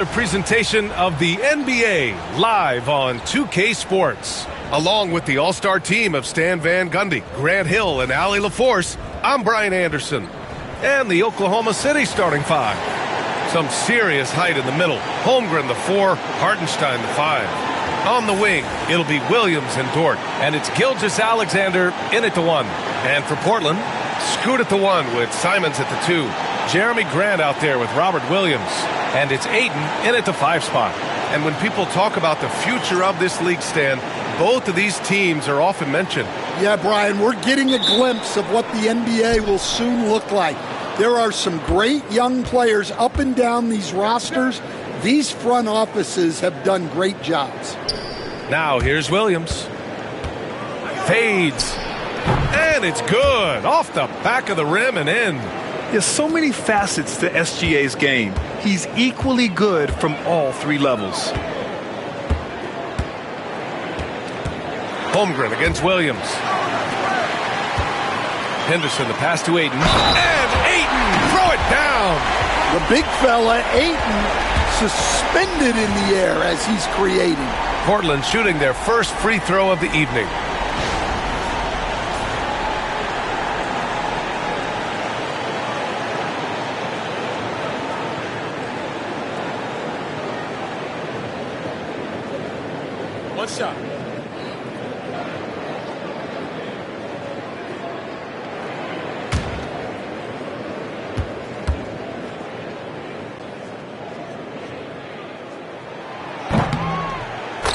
A presentation of the NBA live on 2K Sports. Along with the all-star team of Stan Van Gundy, Grant Hill, and Allie LaForce, I'm Brian Anderson. And the Oklahoma City starting five. Some serious height in the middle. Holmgren, the 4, Hartenstein, the 5. On the wing, it'll be Williams and Dort. And it's Gilgeous-Alexander in at the 1. And for Portland, Scoot at the 1 with Simons at the 2. Jeremy Grant out there with Robert Williams. And it's Ayton in at the 5 spot. And when people talk about the future of this league, Stan, both of these teams are often mentioned. Yeah, Brian, we're getting a glimpse of what the NBA will soon look like. There are some great young players up and down these rosters. These front offices have done great jobs. Now here's Williams. Fades. And it's good. Off the back of the rim and in. There's so many facets to SGA's game. He's equally good from all 3 levels. Holmgren against Williams. Henderson, the pass to Ayton. And Ayton, throw it down. The big fella, Ayton, suspended in the air as he's creating. Portland shooting their first free throw of the evening. One shot.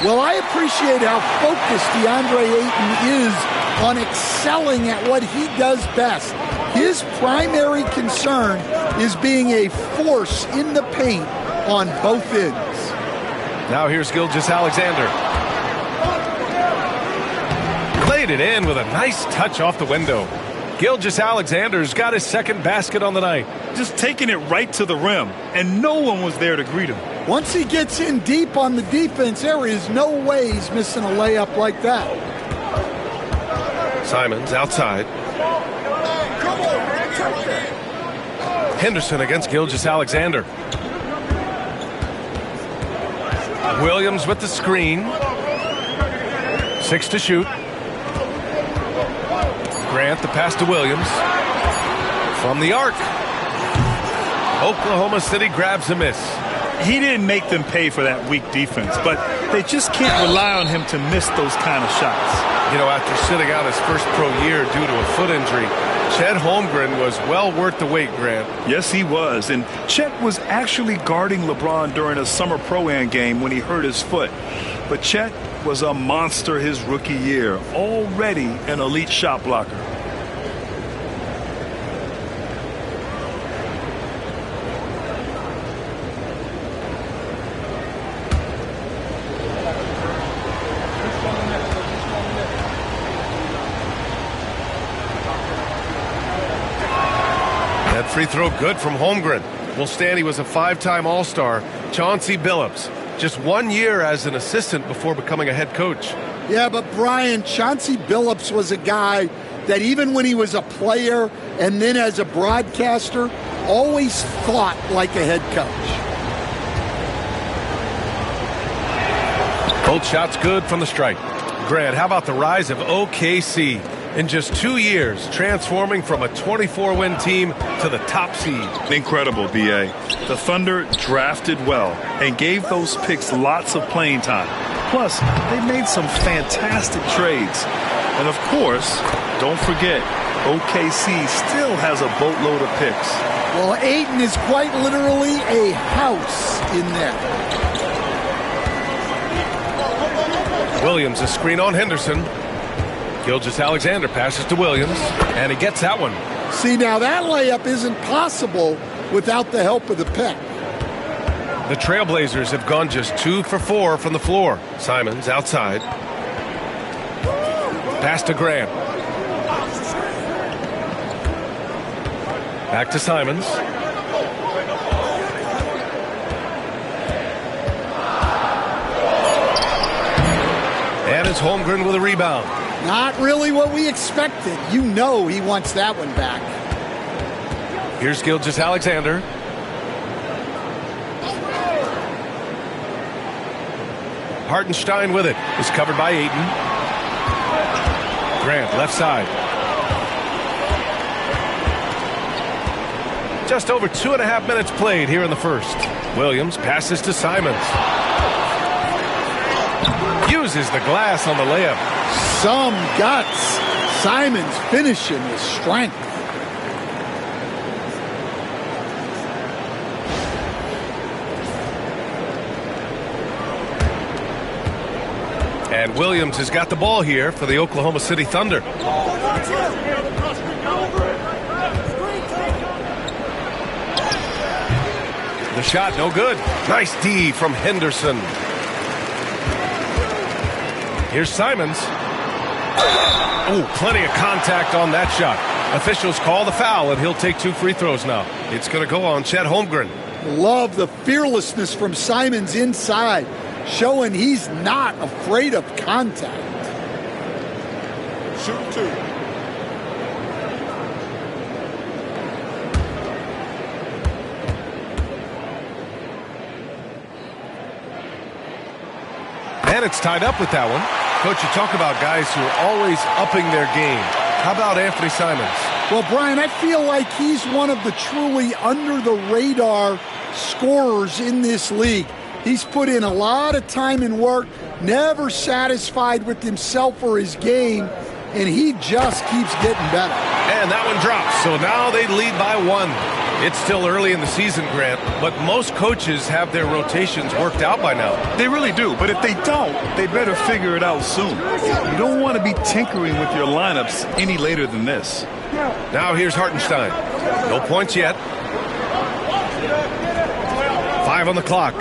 Well, I appreciate how focused DeAndre Ayton is on excelling at what he does best. His primary concern is being a force in the paint on both ends. Now here's Gilgeous-Alexander. Laid it in with a nice touch off the window. Gilgeous-Alexander's got his second basket on the night. Just taking it right to the rim, and no one was there to greet him. Once he gets in deep on the defense, there is no way he's missing a layup like that. Simons outside. Henderson against Gilgeous-Alexander. Williams with the screen. 6 to shoot. Grant the pass to Williams. From the arc. Oklahoma City grabs a miss. He didn't make them pay for that weak defense, but they just can't rely on him to miss those kind of shots. You know, after sitting out his first pro year due to a foot injury, Chet Holmgren was well worth the wait, Grant. Yes, he was. And Chet was actually guarding LeBron during a summer Pro-Am game when he hurt his foot. But Chet was a monster his rookie year, already an elite shot blocker. Free throw good from Holmgren. Well, Stan, he was a 5-time All-Star. Chauncey Billups, just 1 year as an assistant before becoming a head coach. Yeah, but Brian, Chauncey Billups was a guy that even when he was a player and then as a broadcaster, always thought like a head coach. Both shots good from the stripe. Grant, how about the rise of OKC? In just 2 years, transforming from a 24-win team to the top seed. Incredible, B.A. The Thunder drafted well and gave those picks lots of playing time. Plus, they made some fantastic trades. And of course, don't forget, OKC still has a boatload of picks. Well, Ayton is quite literally a house in there. Williams, a screen on Henderson. Gilgeous-Alexander passes to Williams, and he gets that one. See, now that layup isn't possible without the help of the pick. The Trailblazers have gone just 2 for 4 from the floor. Simons outside. Pass to Grant. Back to Simons. And it's Holmgren with a rebound. Not really what we expected. You know he wants that one back. Here's Gilgeous-Alexander. Hartenstein with it. Is covered by Ayton. Grant, left side. Just over 2.5 minutes played here in the first. Williams passes to Simons. Uses the glass on the layup. Some guts. Simons finishing with strength. And Williams has got the ball here for the Oklahoma City Thunder. The shot, no good. Nice D from Henderson. Here's Simons. Oh, plenty of contact on that shot. Officials call the foul, and he'll take 2 free throws now. It's going to go on Chet Holmgren. Love the fearlessness from Simons inside, showing he's not afraid of contact. Shoot 2. And it's tied up with that one. Coach, you talk about guys who are always upping their game. How about Anthony Simons? Well, Brian, I feel like he's one of the truly under-the-radar scorers in this league. He's put in a lot of time and work, never satisfied with himself or his game, and he just keeps getting better. And that one drops, so now they lead by 1. It's still early in the season, Grant, but most coaches have their rotations worked out by now. They really do, but if they don't, they better figure it out soon. You don't want to be tinkering with your lineups any later than this. Now here's Hartenstein. No points yet. 5 on the clock.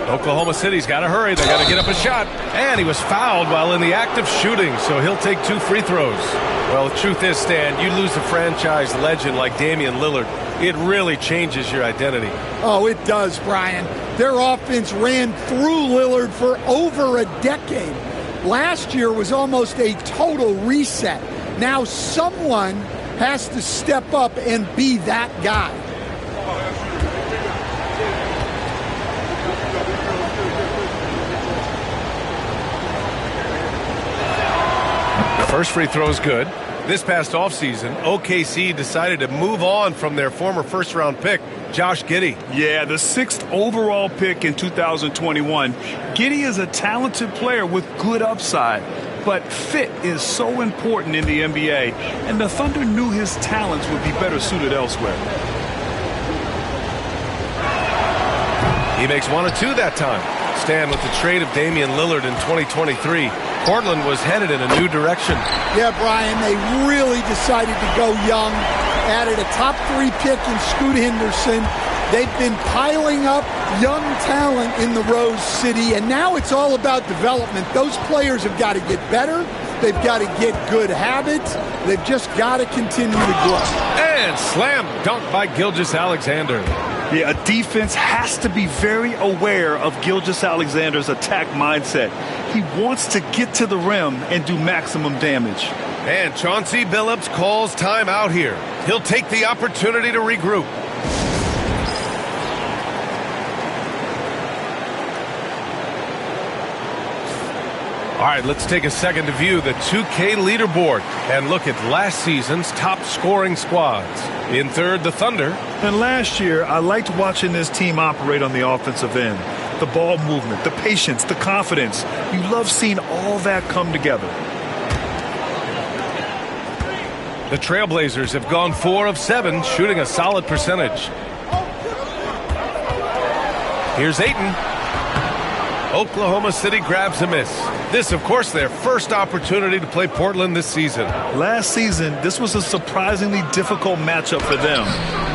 Oklahoma City's got to hurry. They got to get up a shot. And he was fouled while in the act of shooting, so he'll take 2 free throws. Well, the truth is, Stan, you lose a franchise legend like Damian Lillard, it really changes your identity. Oh, it does, Brian. Their offense ran through Lillard for over a decade. Last year was almost a total reset. Now someone has to step up and be that guy. First free throw is good. This past offseason, OKC decided to move on from their former first-round pick, Josh Giddey. Yeah, the 6th overall pick in 2021. Giddey is a talented player with good upside, but fit is so important in the NBA, and the Thunder knew his talents would be better suited elsewhere. He makes 1 of 2 that time. Stan, with the trade of Damian Lillard in 2023, Portland was headed in a new direction. Yeah, Brian, they really decided to go young. Added a top 3 pick in Scoot Henderson. They've been piling up young talent in the Rose City, and now it's all about development. Those players have got to get better. They've got to get good habits. They've just got to continue to grow. And slam dunk by Gilgeous-Alexander. Yeah, a defense has to be very aware of Gilgeous-Alexander's attack mindset. He wants to get to the rim and do maximum damage. And Chauncey Billups calls timeout here. He'll take the opportunity to regroup. All right, let's take a second to view the 2K leaderboard and look at last season's top scoring squads. In third, the Thunder. And last year, I liked watching this team operate on the offensive end. The ball movement, the patience, the confidence. You love seeing all that come together. The Trailblazers have gone 4 of 7, shooting a solid percentage. Here's Ayton. Oklahoma City grabs a miss. This, of course, their first opportunity to play Portland this season. Last season, this was a surprisingly difficult matchup for them.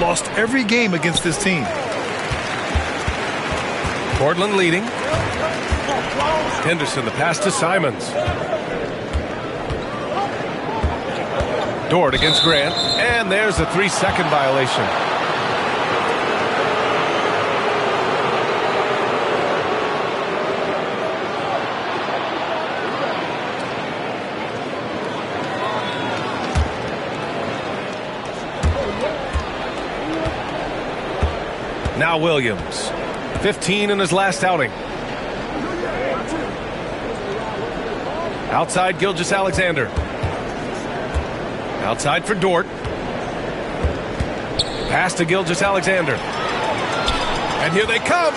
Lost every game against this team. Portland leading. Henderson, the pass to Simons. Dort against Grant. And there's a 3-second violation. Now Williams, 15 in his last outing. Outside, Gilgeous-Alexander. Outside for Dort. Pass to Gilgeous-Alexander. And here they come.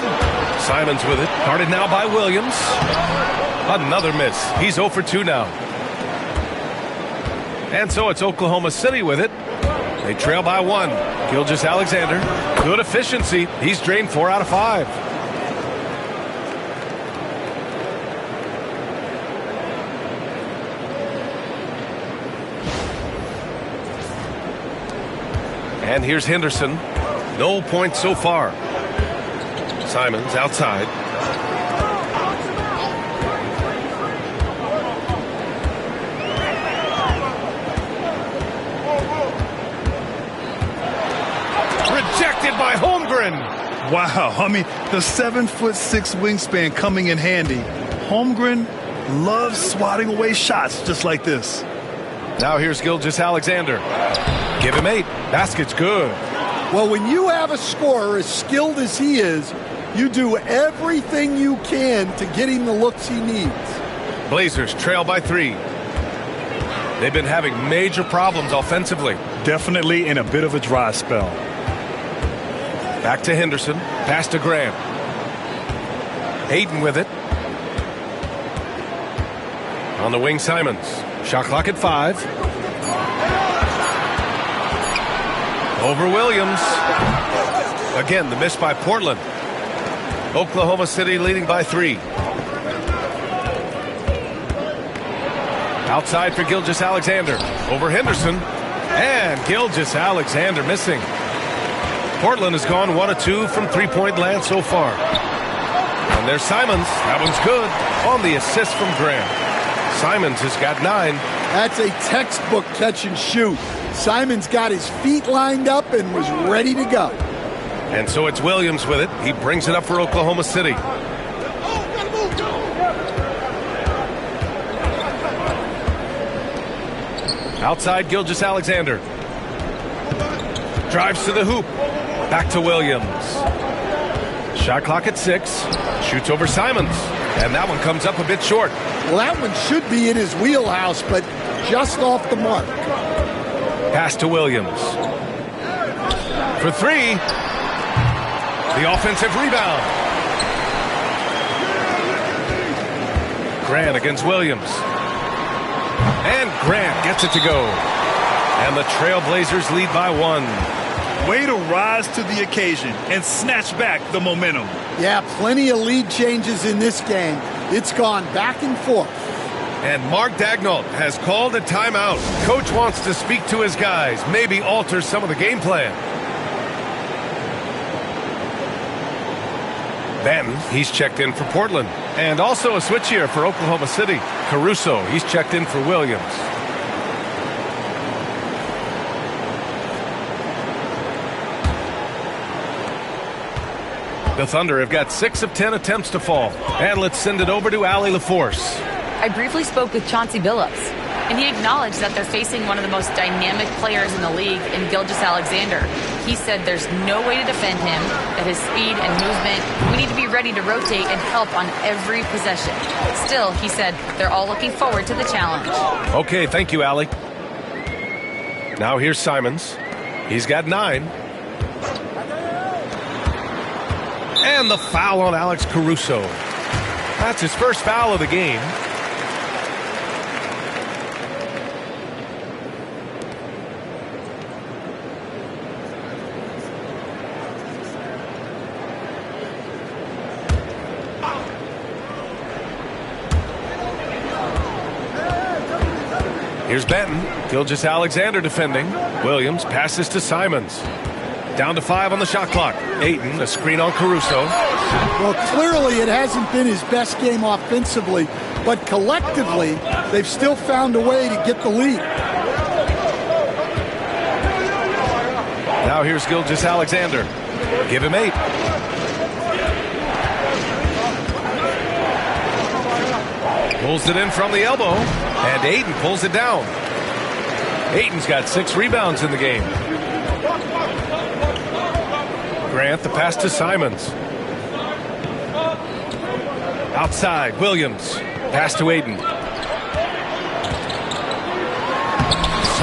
Simons with it. Guarded now by Williams. Another miss. He's 0 for 2 now. And so it's Oklahoma City with it. They trail by 1. Gilgeous-Alexander. Good efficiency. He's drained 4 out of 5. And here's Henderson. No points so far. Simons outside. Rejected by Holmgren. Wow, I mean, the 7'6" wingspan coming in handy. Holmgren loves swatting away shots just like this. Now here's Gilgeous-Alexander. Give him 8. Basket's good. Well, when you have a scorer as skilled as he is, you do everything you can to get him the looks he needs. Blazers trail by 3. They've been having major problems offensively. Definitely in a bit of a dry spell. Back to Henderson. Pass to Grant. Ayton with it. On the wing, Simons. Shot clock at 5. Over Williams. Again, the miss by Portland. Oklahoma City leading by 3. Outside for Gilgeous-Alexander. Over Henderson. And Gilgeous-Alexander missing. Portland has gone 1 of 2 from three-point land so far. And there's Simons. That one's good. On the assist from Grant. Simons has got 9. That's a textbook catch and shoot. Simons got his feet lined up and was ready to go. And so it's Williams with it. He brings it up for Oklahoma City. Outside, Gilgeous-Alexander. Drives to the hoop. Back to Williams. Shot clock at 6. Shoots over Simons. And that one comes up a bit short. Well, that one should be in his wheelhouse, but just off the mark. Pass to Williams. For 3. The offensive rebound. Grant against Williams. And Grant gets it to go. And the Trailblazers lead by 1. Way to rise to the occasion and snatch back the momentum. Yeah, plenty of lead changes in this game. It's gone back and forth. And Mark Daigneault has called a timeout. Coach wants to speak to his guys, maybe alter some of the game plan. Banton, he's checked in for Portland. And also a switch here for Oklahoma City. Caruso, he's checked in for Williams. The Thunder have got 6 of 10 attempts to fall. And let's send it over to Allie LaForce. I briefly spoke with Chauncey Billups, and he acknowledged that they're facing one of the most dynamic players in the league in Gilgeous-Alexander. He said there's no way to defend him, that his speed and movement, we need to be ready to rotate and help on every possession. Still, he said they're all looking forward to the challenge. Okay, thank you, Allie. Now here's Simons. He's got 9. And the foul on Alex Caruso. That's his first foul of the game. Here's Banton. Gilgeous-Alexander defending. Williams passes to Simons. Down to 5 on the shot clock. Ayton, a screen on Caruso. Well, clearly it hasn't been his best game offensively, but collectively, they've still found a way to get the lead. Now here's Gilgeous-Alexander. Give him 8. Pulls it in from the elbow, and Ayton pulls it down. Ayton's got 6 rebounds in the game. Grant, the pass to Simons. Outside, Williams. Pass to Ayton.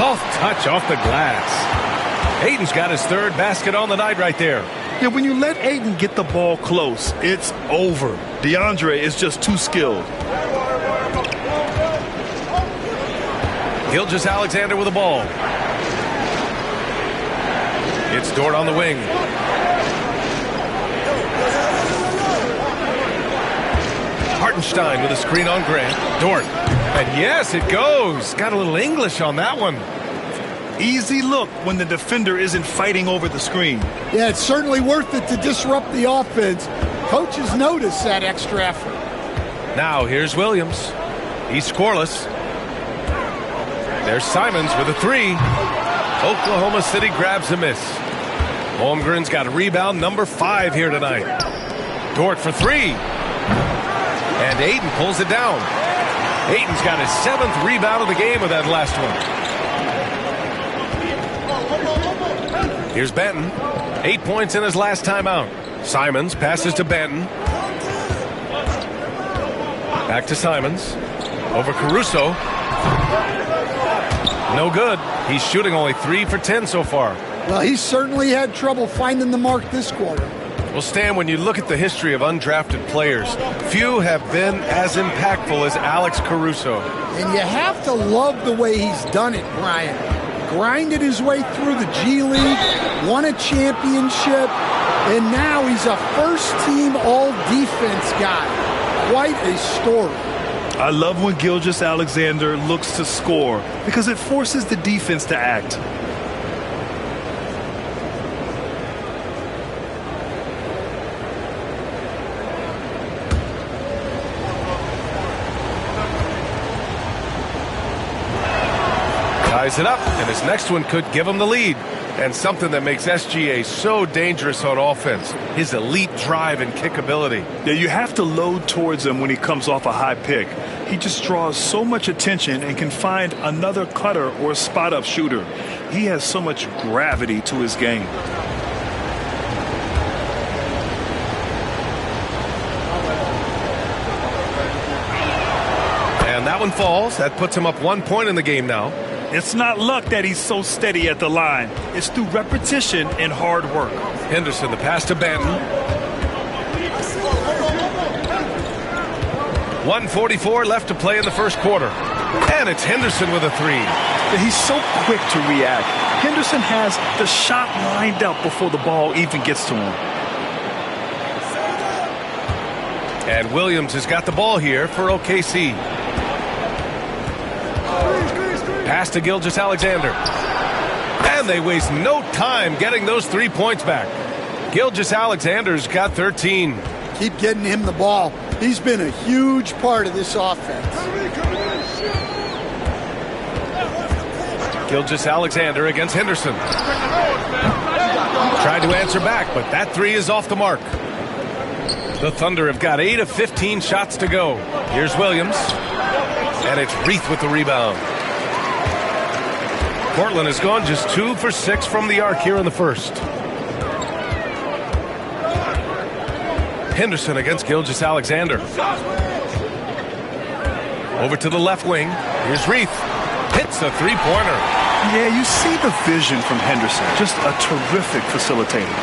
Soft touch off the glass. Aiton's got his third basket on the night right there. Yeah, when you let Aiton get the ball close, it's over. DeAndre is just too skilled. Gilgeous-Alexander with the ball. It's Dort on the wing. Hartenstein with a screen on Grant. Dort. And yes, it goes. Got a little English on that one. Easy look when the defender isn't fighting over the screen. Yeah, it's certainly worth it to disrupt the offense. Coaches notice that extra effort. Now here's Williams. He's scoreless. There's Simons with a three. Oklahoma City grabs a miss. Holmgren's got a rebound number 5 here tonight. Dort for three. And Ayton pulls it down. Ayton's got his 7th rebound of the game with that last one. Here's Benton. 8 points in his last timeout. Simons passes to Benton. Back to Simons. Over Caruso. No good. He's shooting only 3 for 10 so far. Well, he's certainly had trouble finding the mark this quarter. Well, Stan, when you look at the history of undrafted players, few have been as impactful as Alex Caruso. And you have to love the way he's done it, Brian. Grinded his way through the G League, won a championship, and now he's a first-team all-defense guy. Quite a story. I love when Gilgeous-Alexander looks to score because it forces the defense to act. Ties it up, and his next one could give him the lead. And something that makes SGA so dangerous on offense, his elite drive and kickability. Yeah, you have to load towards him when he comes off a high pick. He just draws so much attention and can find another cutter or spot-up shooter. He has so much gravity to his game. And that one falls. That puts him up 1 point in the game now. It's not luck that he's so steady at the line. It's through repetition and hard work. Henderson, the pass to Benton. 1:44 left to play in the first quarter. And it's Henderson with a three. He's so quick to react. Henderson has the shot lined up before the ball even gets to him. And Williams has got the ball here for OKC. Pass to Gilgeous-Alexander. And they waste no time getting those 3 points back. Gilgeous-Alexander's got 13. Keep getting him the ball. He's been a huge part of this offense. Gilgeous-Alexander against Henderson. Tried to answer back, but that three is off the mark. The Thunder have got 8 of 15 shots to go. Here's Williams. And it's Reith with the rebound. Portland has gone just 2 for 6 from the arc here in the first. Henderson against Gilgeous-Alexander. Over to the left wing. Here's Reith. Hits a three-pointer. Yeah, you see the vision from Henderson. Just a terrific facilitator.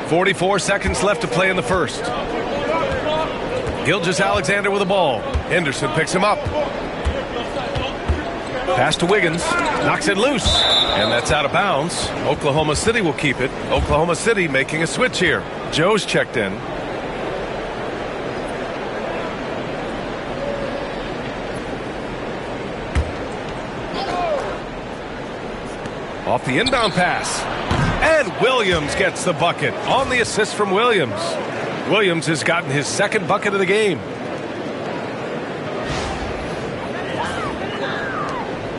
44 seconds left to play in the first. Gilgeous-Alexander with the ball. Henderson picks him up. Pass to Wiggins. Knocks it loose. And that's out of bounds. Oklahoma City will keep it. Oklahoma City making a switch here. Joe's checked in. Off the inbound pass. And Williams gets the bucket on the assist from Williams. Williams has gotten his second bucket of the game.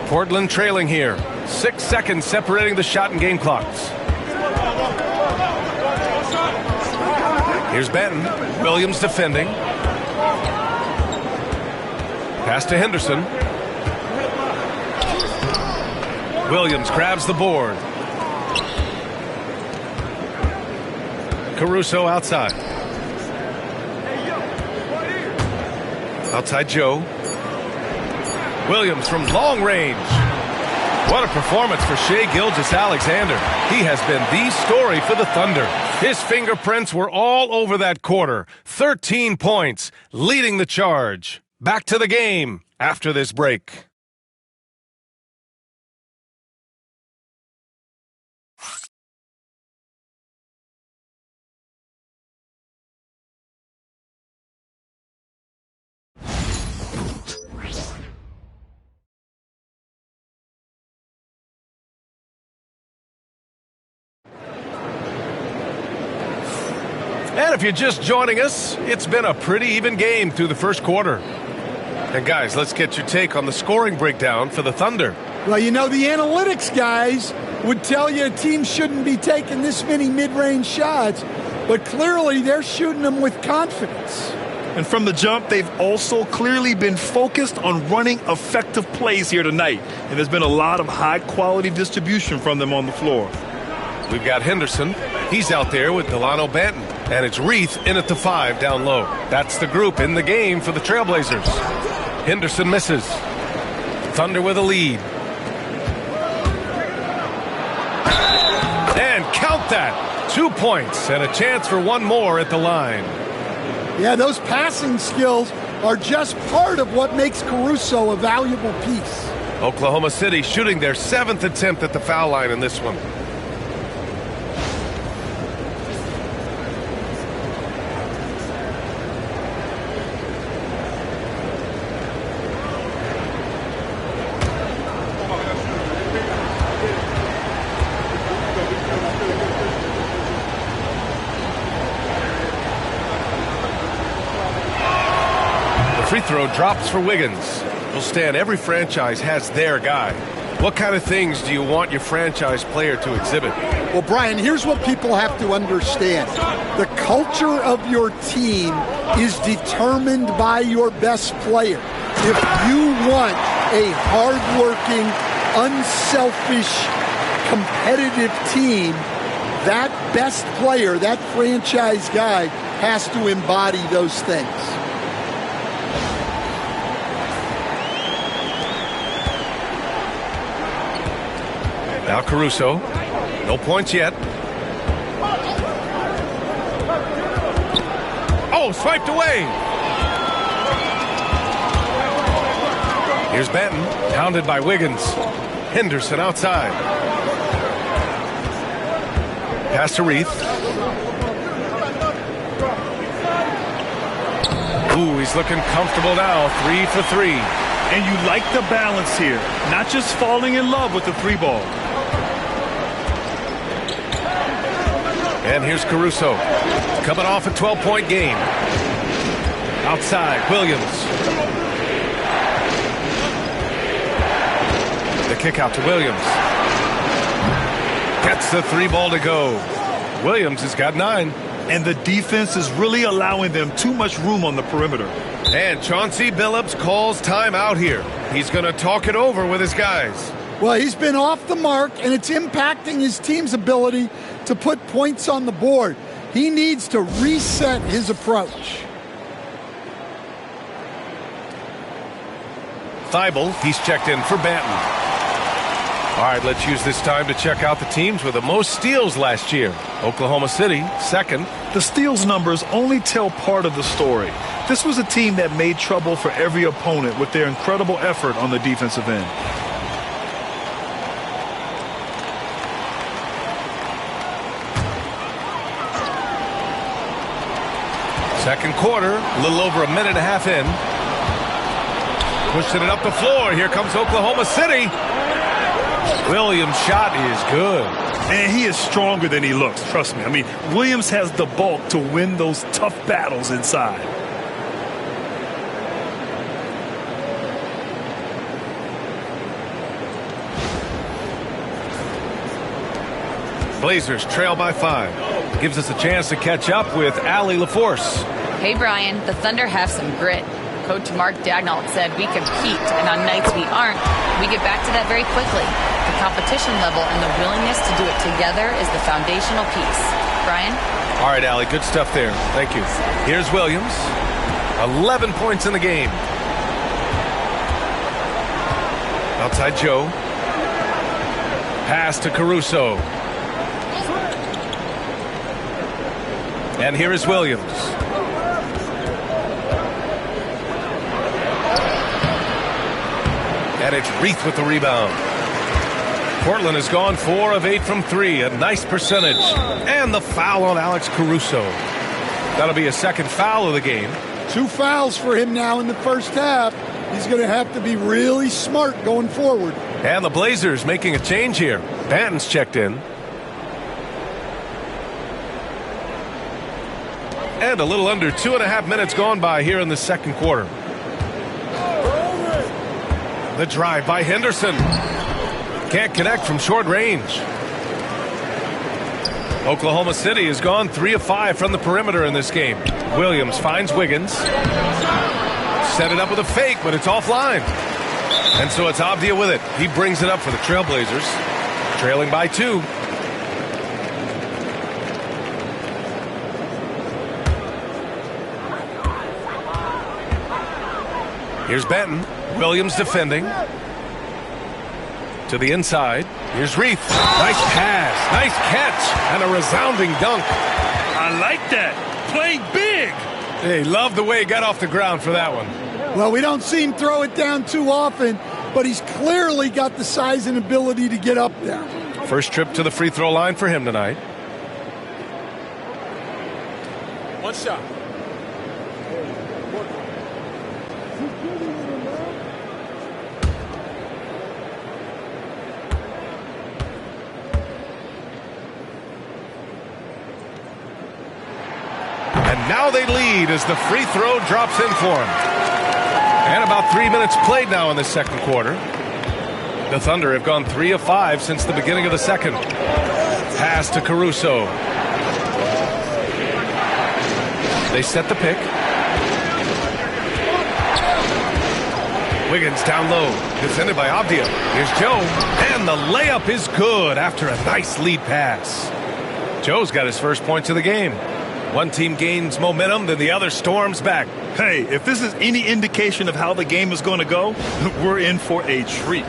Portland trailing here. 6 seconds separating the shot and game clocks. Here's Benton. Williams defending. Pass to Henderson. Williams grabs the board. Caruso outside. Outside Joe. Williams from long range. What a performance for Shai Gilgeous-Alexander. He has been the story for the Thunder. His fingerprints were all over that quarter. 13 points, leading the charge. Back to the game after this break. And if you're just joining us, it's been a pretty even game through the first quarter. And guys, let's get your take on the scoring breakdown for the Thunder. Well, you know, the analytics guys would tell you a team shouldn't be taking this many mid-range shots, but clearly they're shooting them with confidence. And from the jump, they've also clearly been focused on running effective plays here tonight. And there's been a lot of high-quality distribution from them on the floor. We've got Henderson. He's out there with Delano Banton. And it's Reith in at the 5 down low. That's the group in the game for the Trailblazers. Henderson misses. Thunder with a lead. And count that. 2 points and a chance for one more at the line. Yeah, those passing skills are just part of what makes Caruso a valuable piece. Oklahoma City shooting their 7th attempt at the foul line in this one. Free throw drops for Wiggins. Well, Stan, every franchise has their guy. What kind of things do you want your franchise player to exhibit? Well, Brian, here's what people have to understand. The culture of your team is determined by your best player. If you want a hardworking, unselfish, competitive team, that best player, that franchise guy, has to embody those things. Now Caruso. No points yet. Oh, swiped away. Here's Banton, pounded by Wiggins. Henderson outside. Pass to Reith. Ooh, he's looking comfortable now. 3 for 3. And you like the balance here. Not just falling in love with the 3 ball. And here's Caruso, coming off a 12-point game. Outside, Williams. The kick out to Williams. Gets the 3 ball to go. Williams has got 9. And the defense is really allowing them too much room on the perimeter. And Chauncey Billups calls timeout here. He's going to talk it over with his guys. Well, he's been off the mark, and it's impacting his team's ability to put points on the board. He needs to reset his approach. Thibault, he's checked in for Banton. All right, let's use this time to check out the teams with the most steals last year. Oklahoma City, second. The steals numbers only tell part of the story. This was a team that made trouble for every opponent with their incredible effort on the defensive end. Second quarter, a little over a minute and a half in. Pushing it up the floor. Here comes Oklahoma City. Williams' shot is good. And he is stronger than he looks, trust me. I mean, Williams has the bulk to win those tough battles inside. Blazers trail by 5. Gives us a chance to catch up with Allie LaForce. Hey, Brian, the Thunder have some grit. Coach Mark Daigneault said we compete, and on nights we aren't, we get back to that very quickly. The competition level and the willingness to do it together is the foundational piece. Brian? All right, Allie, good stuff there. Thank you. Here's Williams. 11 points in the game. Outside Joe. Pass to Caruso. And here is Williams. And it's Reith with the rebound. Portland has gone 4 of 8 from 3. A nice percentage. And the foul on Alex Caruso. That'll be a second foul of the game. 2 fouls for him now in the first half. He's going to have to be really smart going forward. And the Blazers making a change here. Banton's checked in. And a little under 2.5 minutes gone by here in the second quarter. The drive by Henderson. Can't connect from short range. Oklahoma City has gone 3 of 5 from the perimeter in this game. Williams finds Wiggins. Set it up with a fake, but it's offline. And so it's Avdia with it. He brings it up for the Trailblazers. Trailing by 2. Here's Benton. Williams defending. To the inside. Here's Reith. Nice pass. Nice catch. And a resounding dunk. I like that. Playing big. Hey, love the way he got off the ground for that one. Well, we don't see him throw it down too often, but he's clearly got the size and ability to get up there. First trip to the free throw line for him tonight. 1 shot. And now they lead as the free throw drops in for him. And about 3 minutes played now in the second quarter. The Thunder have gone 3 of 5 since the beginning of the second. Pass to Caruso. They set the pick. Wiggins down low. Defended by Avdia. Here's Joe. And the layup is good after a nice lead pass. Joe's got his first points of the game. One team gains momentum, then the other storms back. Hey, if this is any indication of how the game is going to go, we're in for a treat.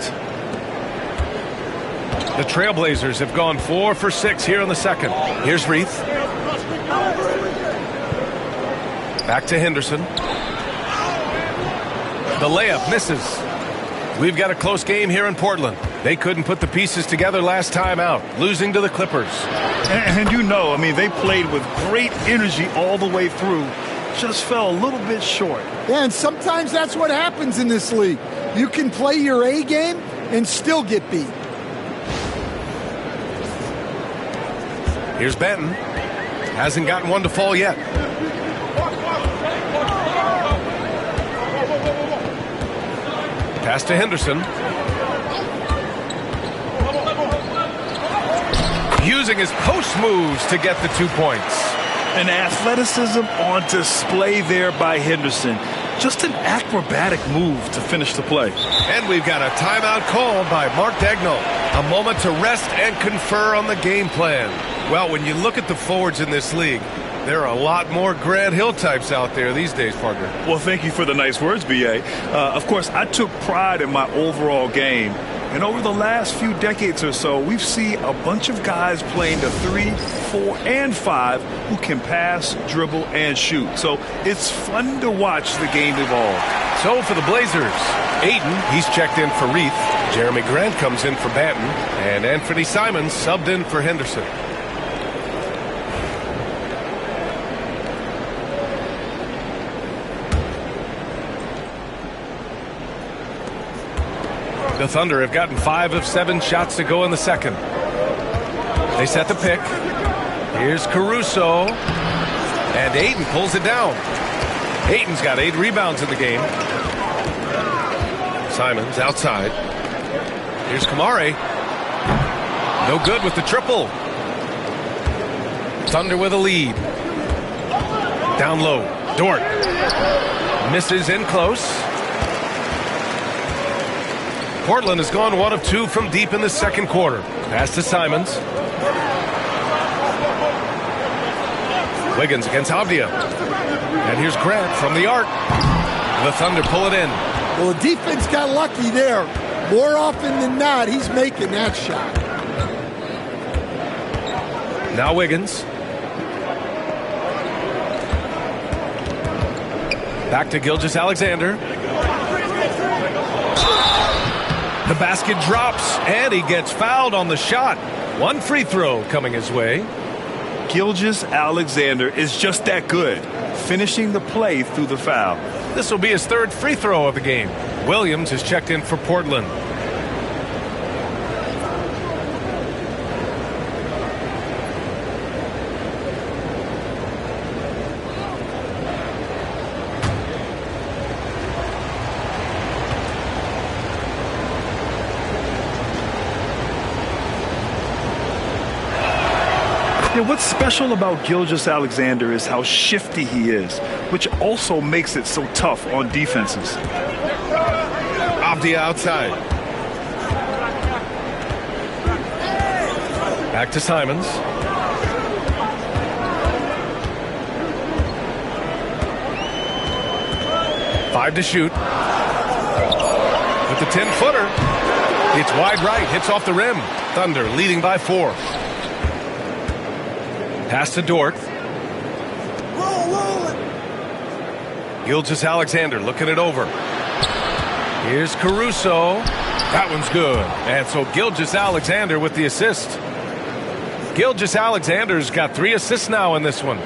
The Trailblazers have gone 4 for 6 here in the second. Here's Reith. Back to Henderson. The layup misses. We've got a close game here in Portland. They couldn't put the pieces together last time out, losing to the Clippers. And you know, I mean, they played with great energy all the way through. Just fell a little bit short. Yeah, and sometimes that's what happens in this league. You can play your A game and still get beat. Here's Benton. Hasn't gotten one to fall yet. Pass to Henderson. Using his post moves to get the 2 points. And athleticism on display there by Henderson. Just an acrobatic move to finish the play. And we've got a timeout called by Mark Dagnall. A moment to rest and confer on the game plan. Well, when you look at the forwards in this league, there are a lot more Grant Hill types out there these days, partner. Well, thank you for the nice words, B.A. Of course, I took pride in my overall game. And over the last few decades or so, we've seen a bunch of guys playing the 3, 4, and 5 who can pass, dribble, and shoot. So it's fun to watch the game evolve. So for the Blazers, Ayton, he's checked in for Reith. Jeremy Grant comes in for Banton. And Anthony Simons subbed in for Henderson. The Thunder have gotten 5 of 7 shots to go in the second. They set the pick. Here's Caruso. And Ayton pulls it down. Ayton's got 8 rebounds in the game. Simons outside. Here's Kamare. No good with the triple. Thunder with a lead. Down low. Dort. Misses in close. Portland has gone 1 of 2 from deep in the second quarter. Pass to Simons. Wiggins against Avdia. And here's Grant from the arc. The Thunder pull it in. Well, the defense got lucky there. More often than not, he's making that shot. Now Wiggins. Back to Gilgeous-Alexander. The basket drops, and he gets fouled on the shot. One free throw coming his way. Gilgeous-Alexander is just that good, finishing the play through the foul. This will be his third free throw of the game. Williams is checked in for Portland. Yeah, what's special about Gilgeous-Alexander is how shifty he is, which also makes it so tough on defenses. Off the outside. Back to Simons. Five to shoot. With the 10-footer. It's wide right, hits off the rim. Thunder leading by 4. Pass to Dort. Gilgeous-Alexander looking it over. Here's Caruso. That one's good. And so Gilgeous-Alexander with the assist. Gilgeous-Alexander's got 3 assists now in this one.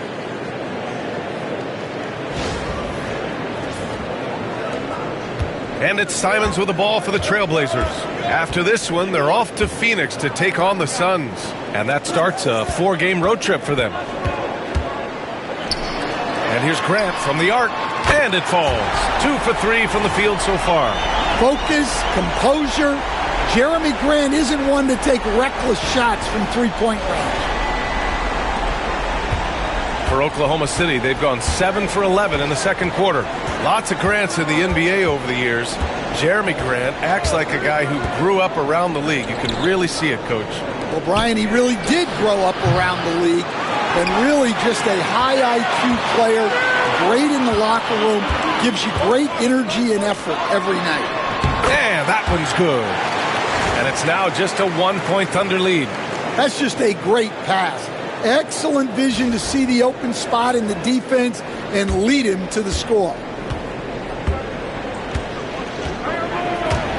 And it's Simons with the ball for the Trailblazers. After this one, they're off to Phoenix to take on the Suns. And that starts a 4-game road trip for them. And here's Grant from the arc. And it falls. 2 for 3 from the field so far. Focus, composure. Jeremy Grant isn't one to take reckless shots from three-point range. For Oklahoma City, they've gone 7 for 11 in the second quarter. Lots of Grants in the NBA over the years. Jeremy Grant acts like a guy who grew up around the league. You can really see it, Coach. Well, Brian, he really did grow up around the league, and really just a high IQ player, great in the locker room, gives you great energy and effort every night. And that one's good. And it's now just a 1-point Thunder lead. That's just a great pass. Excellent vision to see the open spot in the defense and lead him to the score.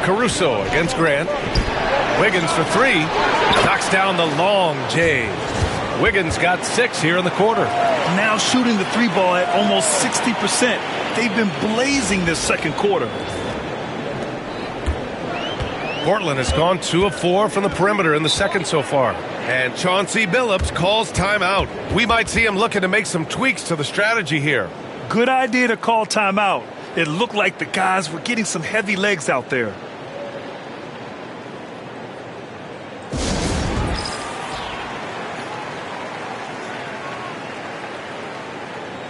Caruso against Grant. Wiggins for 3. Knocks down the long J. Wiggins got 6 here in the quarter. Now shooting the 3 ball at almost 60%. They've been blazing this second quarter. Portland has gone 2 of 4 from the perimeter in the second so far. And Chauncey Billups calls timeout. We might see him looking to make some tweaks to the strategy here. Good idea to call timeout. It looked like the guys were getting some heavy legs out there.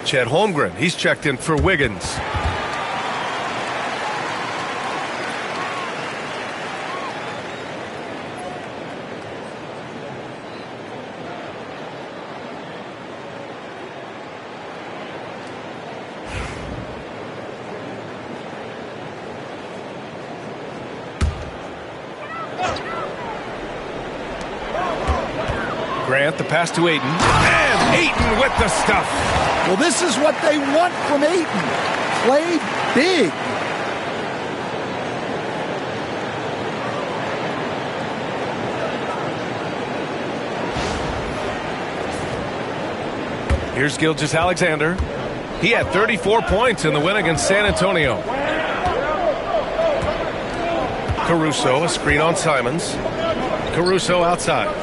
Chet Holmgren, he's checked in for Wiggins. Grant, the pass to Ayton. And Ayton with the stuff. Well, this is what they want from Ayton. Play big. Here's Gilgeous-Alexander. He had 34 points in the win against San Antonio. Caruso, a screen on Simons. Caruso outside.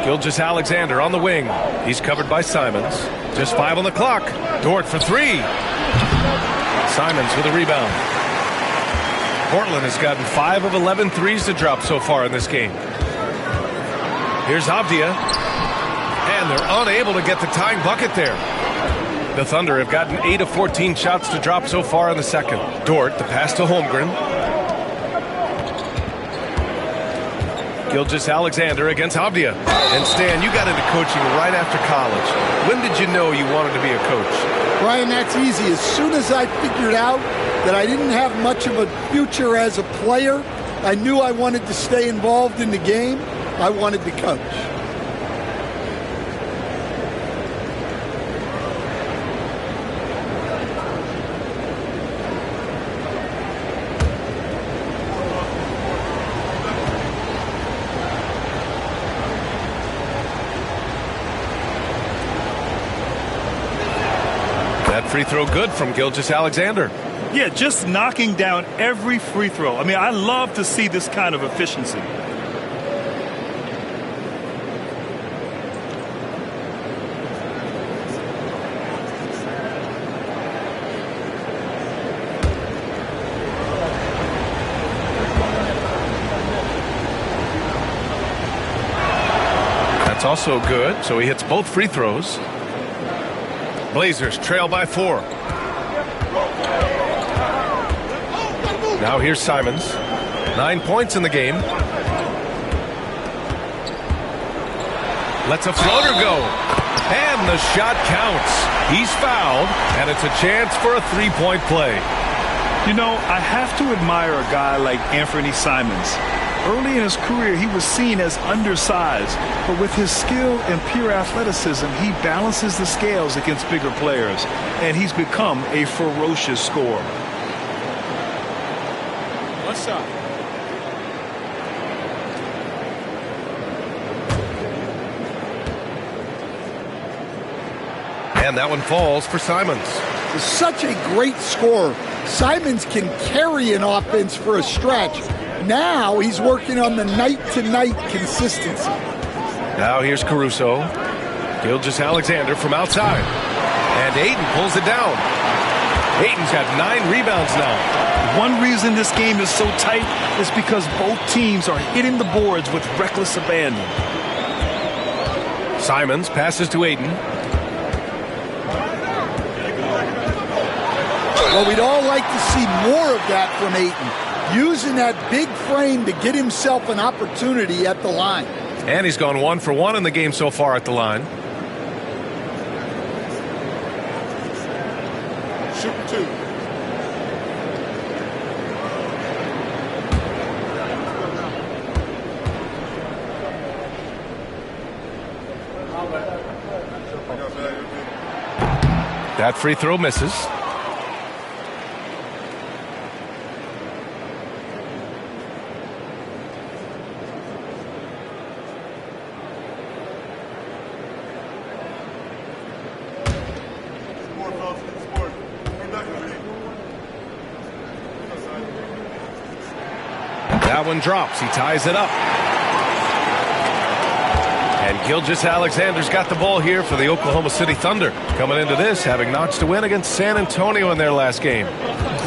Gilgeous-Alexander on the wing. He's covered by Simons. Just 5 on the clock. Dort for 3. Simons with a rebound. Portland has gotten 5 of 11 threes to drop so far in this game. Here's Avdia. And they're unable to get the tying bucket there. The Thunder have gotten 8 of 14 shots to drop so far in the second. Dort, the pass to Holmgren. Gilgeous-Alexander against Avdia. And Stan, you got into coaching right after college. When did you know you wanted to be a coach? Brian, that's easy. As soon as I figured out that I didn't have much of a future as a player. I knew I wanted to stay involved in the game. I wanted to coach. That free throw good from Gilgeous-Alexander. Yeah, just knocking down every free throw. I mean, I love to see this kind of efficiency. That's also good, so he hits both free throws. Blazers trail by 4. Now here's Simons. 9 points in the game. Lets a floater go. And the shot counts. He's fouled, and it's a chance for a three-point play. You know, I have to admire a guy like Anthony Simons. Early in his career, he was seen as undersized, but with his skill and pure athleticism, he balances the scales against bigger players, and he's become a ferocious scorer. One shot. And that one falls for Simons. Such a great scorer. Simons can carry an offense for a stretch. Now he's working on the night-to-night consistency. Now here's Caruso. Gilgeous-Alexander from outside. And Ayton pulls it down. Ayton's got 9 rebounds now. One reason this game is so tight is because both teams are hitting the boards with reckless abandon. Simons passes to Ayton. Well, we'd all like to see more of that from Ayton, using that big frame to get himself an opportunity at the line. And he's gone 1 for 1 in the game so far at the line. Shoot 2. That free throw misses. That one drops. He ties it up. And Gilgeous-Alexander's got the ball here for the Oklahoma City Thunder. Coming into this, having notched a win against San Antonio in their last game.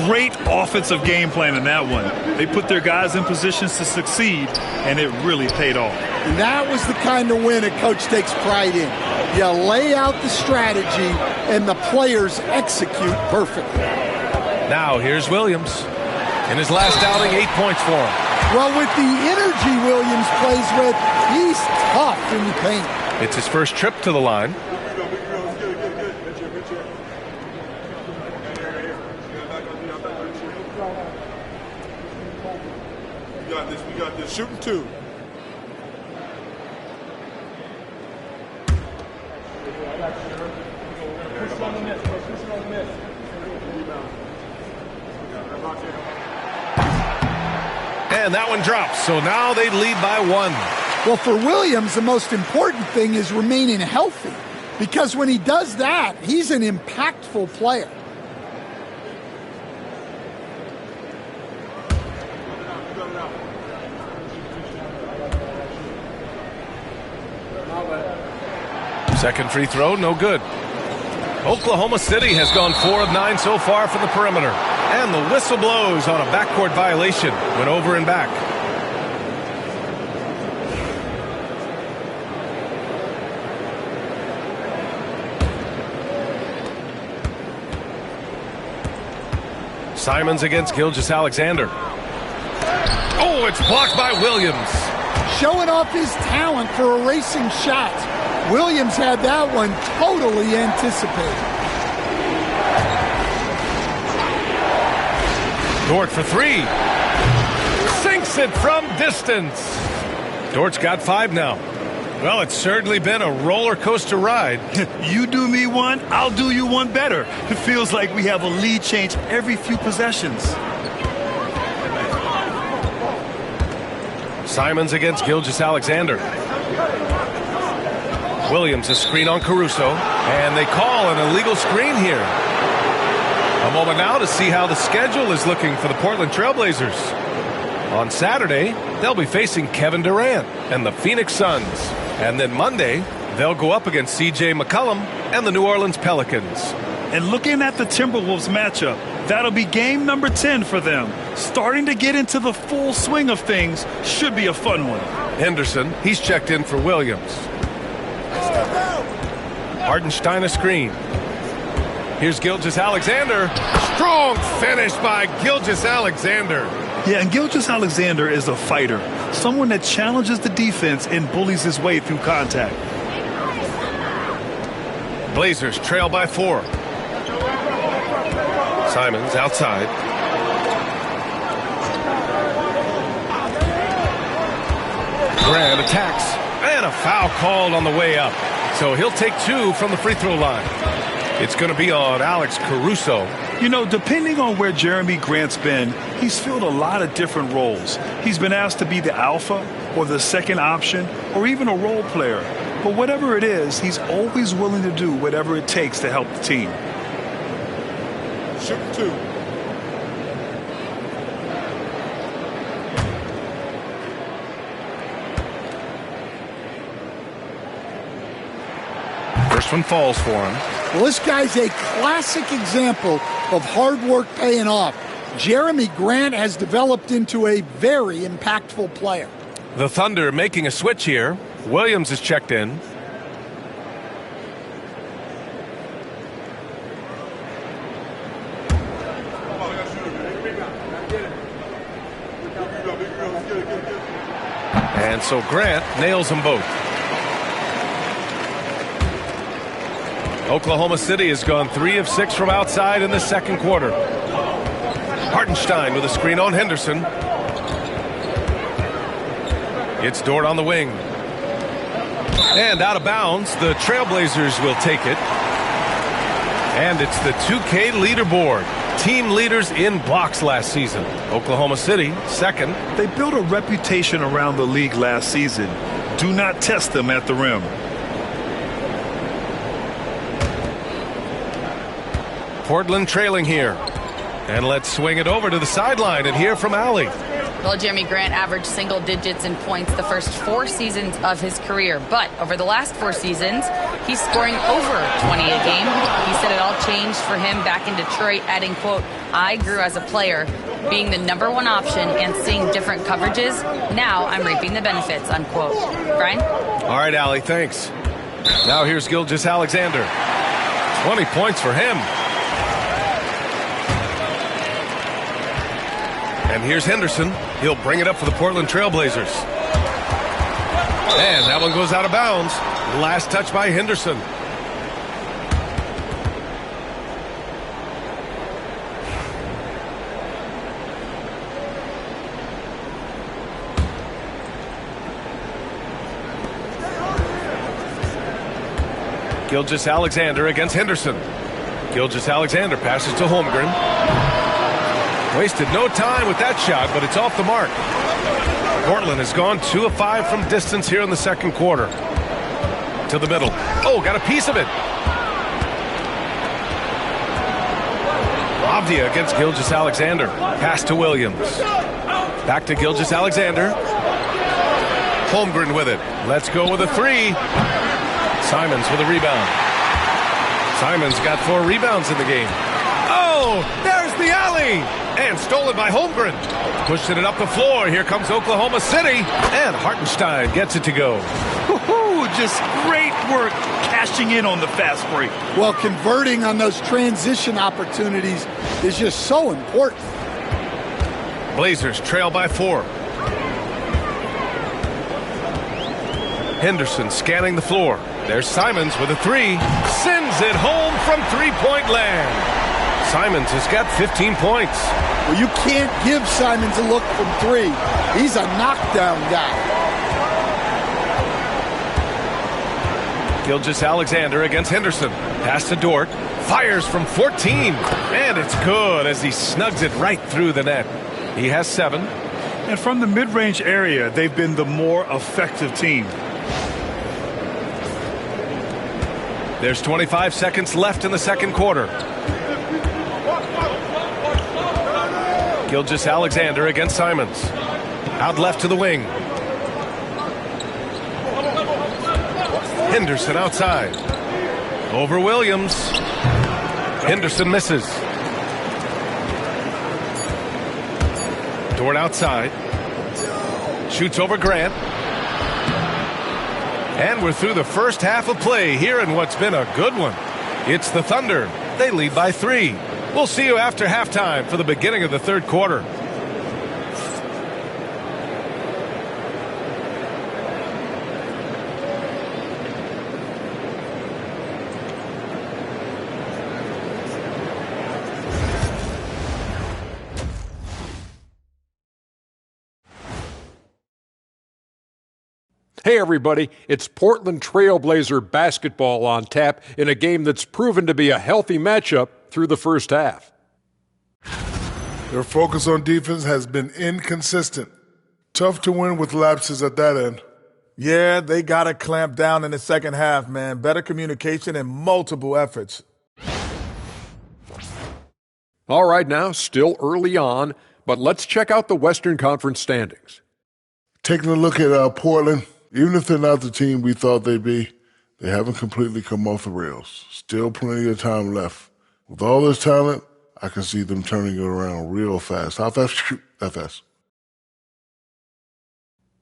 Great offensive game plan in that one. They put their guys in positions to succeed, and it really paid off. That was the kind of win a coach takes pride in. You lay out the strategy, and the players execute perfectly. Now here's Williams. In his last outing, 8 points for him. Well, with the energy Williams plays with, he's tough in the paint. It's his first trip to the line. We got this. Shooting 2. And that one drops, so now they lead by 1. Well, for Williams, the most important thing is remaining healthy, because when he does that, he's an impactful player. Second free throw, no good. Oklahoma City has gone 4 of 9 so far from the perimeter. And the whistle blows on a backcourt violation. Went over and back. Simons against Gilgeous-Alexander. Oh, it's blocked by Williams. Showing off his talent for erasing shots. Williams had that one totally anticipated. Dort for three. Sinks it from distance. Dort's got 5 now. Well, it's certainly been a roller coaster ride. You do me one, I'll do you one better. It feels like we have a lead change every few possessions. Simons against Gilgeous-Alexander. Williams a screen on Caruso, and they call an illegal screen here. A moment now to see how the schedule is looking for the Portland Trailblazers. On Saturday, they'll be facing Kevin Durant and the Phoenix Suns. And then Monday, they'll go up against C.J. McCollum and the New Orleans Pelicans. And looking at the Timberwolves matchup, that'll be game number 10 for them. Starting to get into the full swing of things should be a fun one. Henderson, he's checked in for Williams. Hartenstein a screen. Here's Gilgeous-Alexander. Strong finish by Gilgeous-Alexander. Yeah, and Gilgeous-Alexander is a fighter. Someone that challenges the defense and bullies his way through contact. Blazers trail by 4. Simons outside. Grant attacks. And a foul called on the way up. So he'll take 2 from the free throw line. It's going to be on Alex Caruso. You know, depending on where Jeremy Grant's been, he's filled a lot of different roles. He's been asked to be the alpha or the second option or even a role player. But whatever it is, he's always willing to do whatever it takes to help the team. Shooting 2. First one falls for him. Well, this guy's a classic example of hard work paying off. Jeremy Grant has developed into a very impactful player. The Thunder making a switch here. Williams is checked in. And so Grant nails them both. Oklahoma City has gone 3 of 6 from outside in the second quarter. Hartenstein with a screen on Henderson. It's Dort on the wing. And out of bounds, the Trailblazers will take it. And it's the 2K leaderboard. Team leaders in blocks last season. Oklahoma City, second. They built a reputation around the league last season. Do not test them at the rim. Portland trailing here. And let's swing it over to the sideline and hear from Allie. Well, Jeremy Grant averaged single digits in points the first 4 seasons of his career. But over the last 4 seasons, he's scoring over 20 a game. He said it all changed for him back in Detroit, adding, quote, "I grew as a player, being the #1 option and seeing different coverages. Now I'm reaping the benefits," unquote. Brian? All right, Allie, thanks. Now here's Gilgeous-Alexander. 20 points for him. And here's Henderson. He'll bring it up for the Portland Trailblazers. And that one goes out of bounds. Last touch by Henderson. Gilgeous-Alexander against Henderson. Gilgeous-Alexander passes to Holmgren. Wasted no time with that shot, but it's off the mark. Portland has gone 2 of 5 from distance here in the second quarter. To the middle. Oh, got a piece of it. Avdia against Gilgeous-Alexander. Pass to Williams. Back to Gilgeous-Alexander. Holmgren with it. Let's go with a 3. Simons with a rebound. Simons got 4 rebounds in the game. Oh, there's the alley. And stolen by Holmgren. Pushing it up the floor. Here comes Oklahoma City. And Hartenstein gets it to go. Woo-hoo, just great work cashing in on the fast break. Well, converting on those transition opportunities is just so important. Blazers trail by 4. Henderson scanning the floor. There's Simons with a 3. Sends it home from three-point land. Simons has got 15 points. Well, you can't give Simons a look from three. He's a knockdown guy. Gilgeous-Alexander against Henderson. Pass to Dort. Fires from 14. And it's good as he snugs it right through the net. He has 7. And from the mid-range area, they've been the more effective team. There's 25 seconds left in the second quarter. Gilgeous-Alexander against Simons. Out left to the wing. Henderson outside. Over Williams. Henderson misses. Dort outside. Shoots over Grant. And we're through the first half of play here in what's been a good one. It's the Thunder. They lead by 3. We'll see you after halftime for the beginning of the third quarter. Hey everybody, it's Portland Trailblazer basketball on tap in a game that's proven to be a healthy matchup through the first half. Their focus on defense has been inconsistent. Tough to win with lapses at that end. Yeah, they got to clamp down in the second half, man. Better communication and multiple efforts. All right now, still early on, but let's check out the Western Conference standings. Taking a look at Portland, even if they're not the team we thought they'd be, they haven't completely come off the rails. Still plenty of time left. With all this talent, I can see them turning it around real fast. How fast? That fast.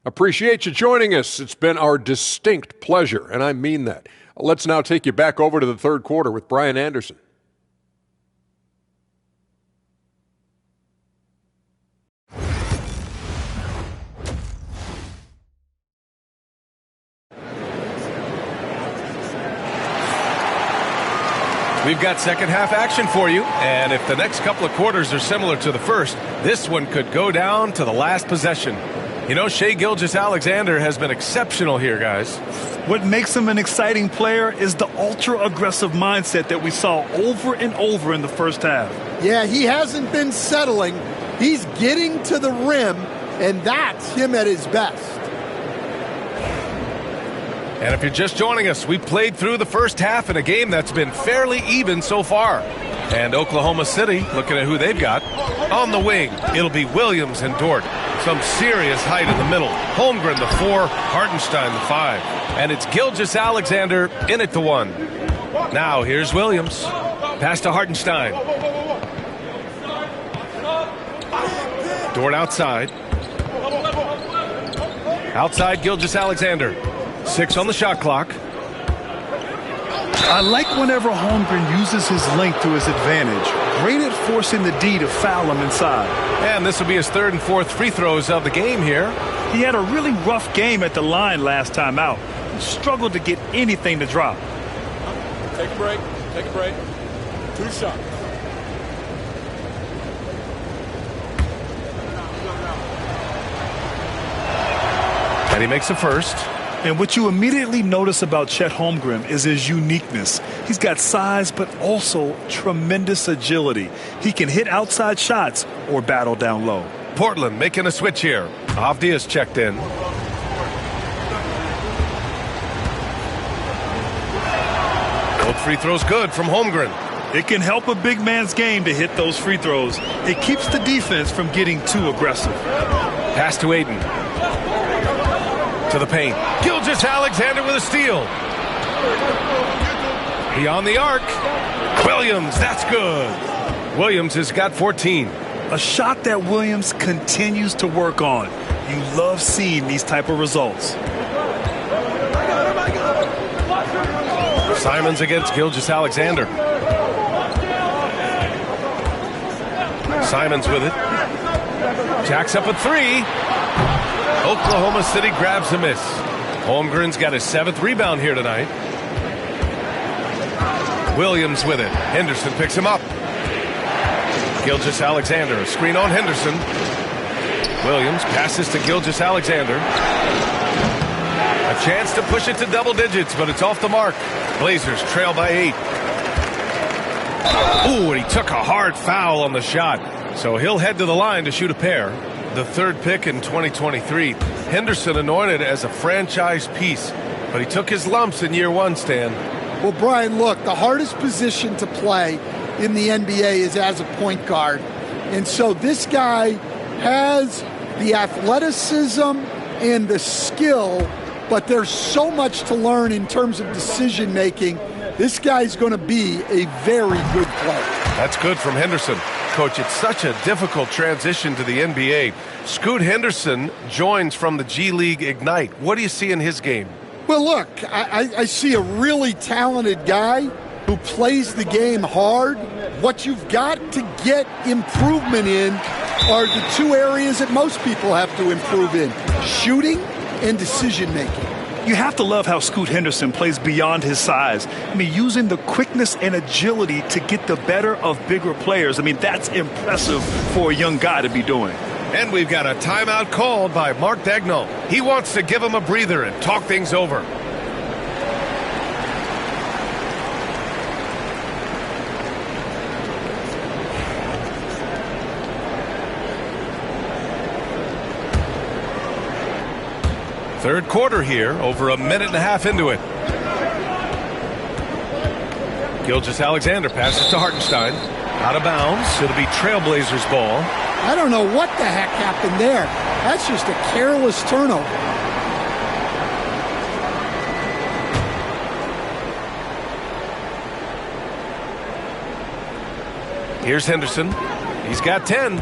Appreciate you joining us. It's been our distinct pleasure, and I mean that. Let's now take you back over to the third quarter with Brian Anderson. We've got second half action for you, and if the next couple of quarters are similar to the first, this one could go down to the last possession. You know, Shai Gilgeous-Alexander has been exceptional here, guys. What makes him an exciting player is the ultra-aggressive mindset that we saw over and over in the first half. Yeah, he hasn't been settling. He's getting to the rim, and that's him at his best. And if you're just joining us, we played through the first half in a game that's been fairly even so far. And Oklahoma City, looking at who they've got, on the wing, it'll be Williams and Dort. Some serious height in the middle. Holmgren, the 4, Hartenstein, the 5. And it's Gilgeous-Alexander in at the 1. Now, here's Williams. Pass to Hartenstein. Dort outside. Outside, Gilgeous-Alexander. 6 on the shot clock. I like whenever Holmgren uses his length to his advantage. Great at forcing the D to foul him inside. And this will be his 3rd and 4th free throws of the game here. He had a really rough game at the line last time out. He struggled to get anything to drop. Take a break. Take a break. 2 shots. And he makes the first. And what you immediately notice about Chet Holmgren is his uniqueness. He's got size, but also tremendous agility. He can hit outside shots or battle down low. Portland making a switch here. Avdia's checked in. Both free throws good from Holmgren. It can help a big man's game to hit those free throws. It keeps the defense from getting too aggressive. Pass to Aiden. To the paint. Gilgeous-Alexander with a steal. Beyond the arc. Williams, that's good. Williams has got 14. A shot that Williams continues to work on. You love seeing these type of results. Simons against Gilgeous-Alexander. Simons with it. Jacks up a 3. Oklahoma City grabs a miss. Holmgren's got his 7th rebound here tonight. Williams with it. Henderson picks him up. Gilgeous-Alexander, a screen on Henderson. Williams passes to Gilgeous-Alexander. A chance to push it to double digits, but it's off the mark. Blazers trail by 8. Ooh, and he took a hard foul on the shot. So he'll head to the line to shoot a pair. The third pick in 2023. Henderson anointed as a franchise piece, but he took his lumps in year one, Stan. Well, Brian, look, the hardest position to play in the NBA is as a point guard. And so this guy has the athleticism and the skill, but there's so much to learn in terms of decision making. This guy's going to be a very good player. That's good from Henderson. Coach, it's such a difficult transition to the NBA. Scoot Henderson joins from the G League Ignite. What do you see in his game? Well, look, I see a really talented guy who plays the game hard. What you've got to get improvement in are the two areas that most people have to improve in: shooting and decision making. You have to love how Scoot Henderson plays beyond his size. I mean, using the quickness and agility to get the better of bigger players. I mean, that's impressive for a young guy to be doing. And we've got a timeout called by Mark Daigneault. He wants to give him a breather and talk things over. Third quarter here, over a minute and a half into it. Gilgeous-Alexander passes to Hartenstein. Out of bounds. It'll be Trailblazers ball. I don't know what the heck happened there. That's just a careless turnover. Here's Henderson. He's got 10.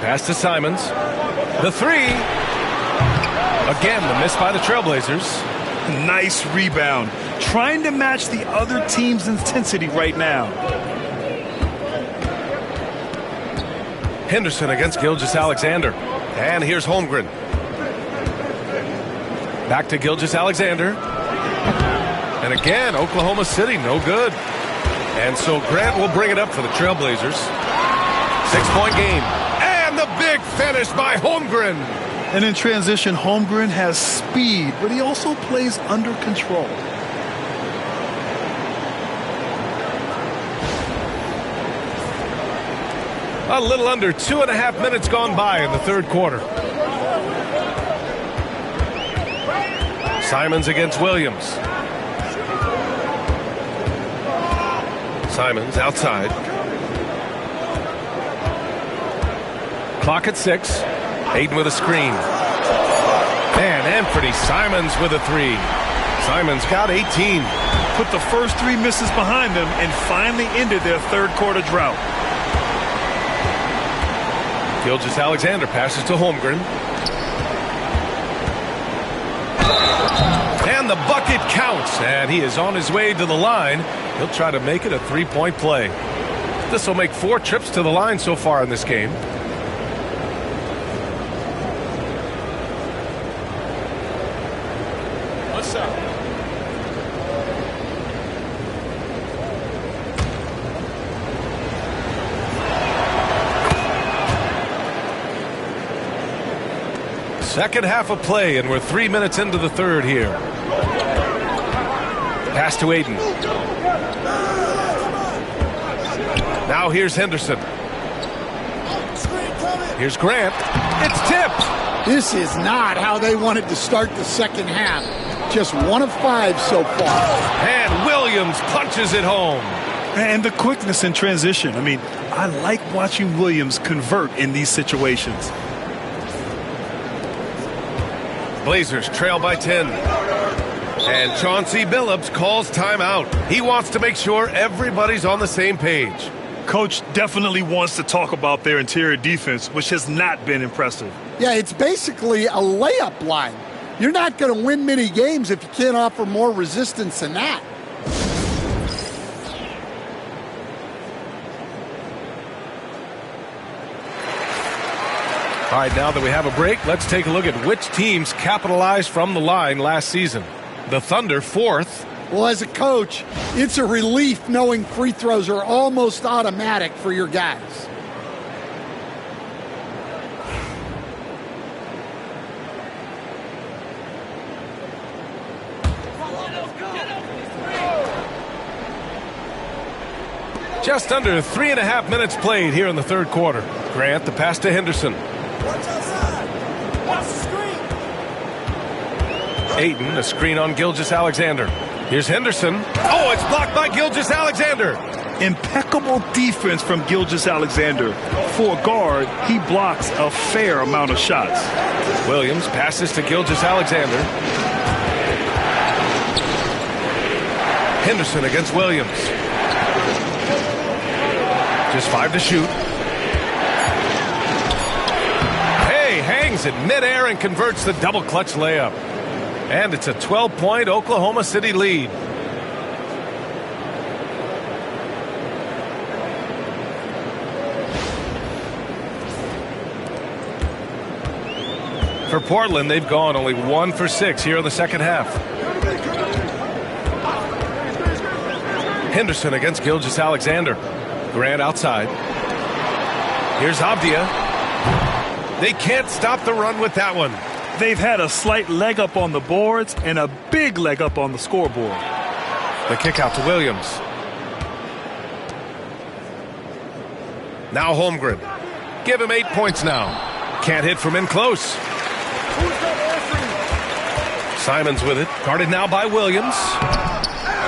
Pass to Simons. The three. Again, the miss by the Trailblazers. Nice rebound. Trying to match the other team's intensity right now. Henderson against Gilgeous-Alexander. And here's Holmgren. Back to Gilgeous-Alexander. And again, Oklahoma City, no good. And so Grant will bring it up for the Trailblazers. 6-point game. And the big finish by Holmgren. And in transition, Holmgren has speed, but he also plays under control. A little under 2.5 minutes gone by in the third quarter. Simons against Williams. Simons outside. Clock at 6. Aiden with a screen. And Anthony Simons with a three. Simons got 18. Put the first three misses behind them and finally ended their third quarter drought. Gilgeous-Alexander passes to Holmgren. And the bucket counts. And he is on his way to the line. He'll try to make it a three-point play. This will make 4 trips to the line so far in this game. Second half of play, and we're 3 minutes into the third here. Pass to Aiden. Now here's Henderson. Here's Grant. It's tipped. This is not how they wanted to start the second half. Just 1 of 5 so far. And Williams punches it home. And the quickness in transition. I mean, I like watching Williams convert in these situations. Blazers trail by 10. And Chauncey Billups calls timeout. He wants to make sure everybody's on the same page. Coach definitely wants to talk about their interior defense, which has not been impressive. Yeah, it's basically a layup line. You're not going to win many games if you can't offer more resistance than that. All right, now that we have a break, let's take a look at which teams capitalized from the line last season. The Thunder 4th, Well, as a coach, it's a relief knowing free throws are almost automatic for your guys. Just under 3.5 minutes played here in the third quarter. Grant, the pass to Henderson. Ayton, a screen on Gilgeous-Alexander. Here's Henderson. Oh, it's blocked by Gilgeous-Alexander. Impeccable defense from Gilgeous-Alexander. For a guard, he blocks a fair amount of shots. Williams passes to Gilgeous-Alexander. Henderson against Williams. Just 5 to shoot. Hey, hangs it midair and converts the double clutch layup. And it's a 12-point Oklahoma City lead. For Portland, they've gone only 1 for 6 here in the second half. Henderson against Gilgeous-Alexander. Grant outside. Here's Avdia. They can't stop the run with that one. They've had a slight leg up on the boards and a big leg up on the scoreboard. The kick out to Williams. Now Holmgren. Give him 8 points now. Can't hit from in close. Simons with it. Guarded now by Williams.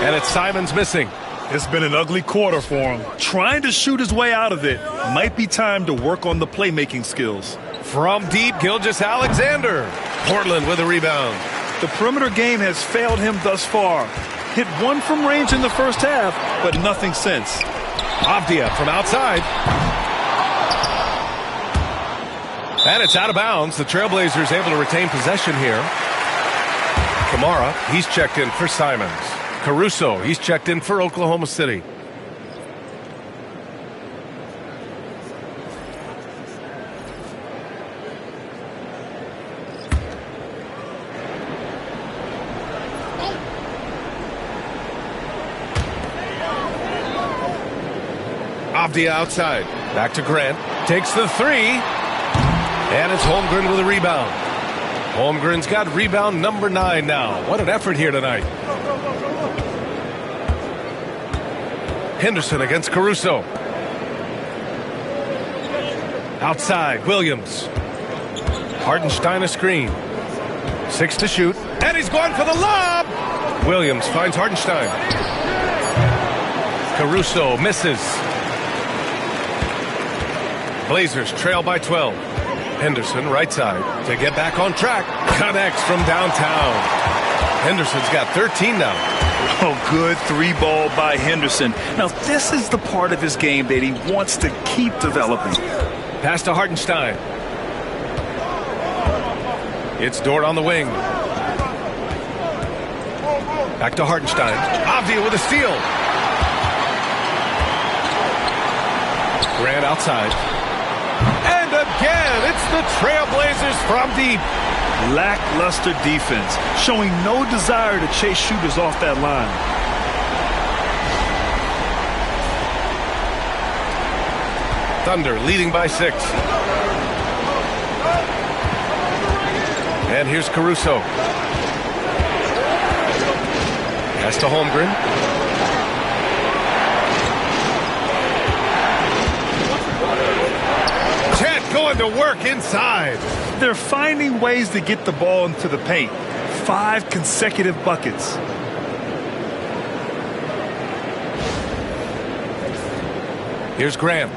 And it's Simons missing. It's been an ugly quarter for him. Trying to shoot his way out of it. Might be time to work on the playmaking skills. From deep, Gilgeous-Alexander. Portland with a rebound. The perimeter game has failed him thus far. Hit 1 from range in the first half, but nothing since. Avdia from outside. And it's out of bounds. The Trailblazers able to retain possession here. Kamara, he's checked in for Simons. Caruso, he's checked in for Oklahoma City. Avdia outside. Back to Grant. Takes the 3. And it's Holmgren with a rebound. Holmgren's got rebound number 9 now. What an effort here tonight. Henderson against Caruso. Outside, Williams. Hartenstein a screen. 6 to shoot. And he's going for the lob. Williams finds Hartenstein. Caruso misses. Blazers trail by 12. Henderson right side to get back on track. Connects from downtown. Henderson's got 13 now. Oh, good 3-ball by Henderson. Now, this is the part of his game that he wants to keep developing. Pass to Hartenstein. It's Dort on the wing. Back to Hartenstein. Avdia with a steal. Grant outside. And again, it's the Trailblazers from deep. Lackluster defense, showing no desire to chase shooters off that line. Thunder leading by 6. And here's Caruso. Pass to Holmgren. Chet going to work inside. They're finding ways to get the ball into the paint. 5 consecutive buckets. Here's Grant.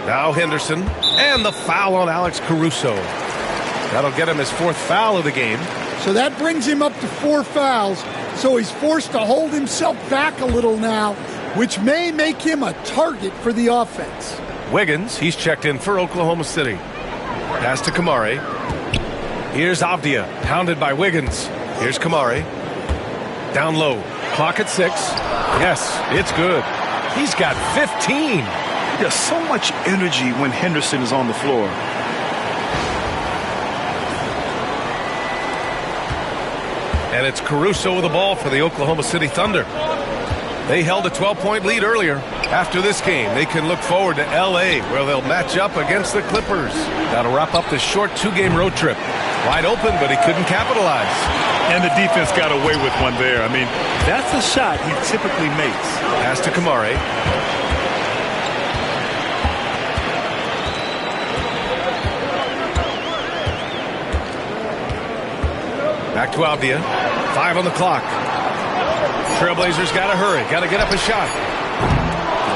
Now Henderson. And the foul on Alex Caruso. That'll get him his 4th foul of the game. So that brings him up to 4 fouls. So he's forced to hold himself back a little now, which may make him a target for the offense. Wiggins, he's checked in for Oklahoma City. Pass to Kamari. Here's Avdia, pounded by Wiggins. Here's Kamari. Down low. Clock at 6. Yes, it's good. He's got 15. There's so much energy when Henderson is on the floor. And it's Caruso with the ball for the Oklahoma City Thunder. They held a 12-point lead earlier. After this game, they can look forward to L.A., where they'll match up against the Clippers. That'll wrap up this short 2-game road trip. Wide open, but he couldn't capitalize. And the defense got away with one there. I mean, that's a shot he typically makes. Pass to Kamare. Back to Avdia. 5 on the clock. Trailblazers got to hurry. Got to get up a shot.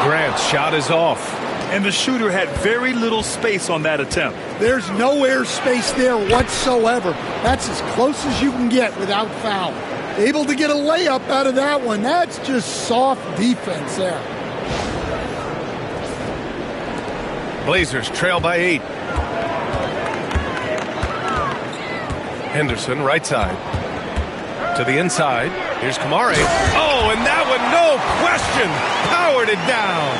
Grant's shot is off. And the shooter had very little space on that attempt. There's no air space there whatsoever. That's as close as you can get without foul. Able to get a layup out of that one. That's just soft defense there. Blazers trail by 8. Henderson, right side. To the inside. Here's Kamare. Oh, and that one, no question, powered it down.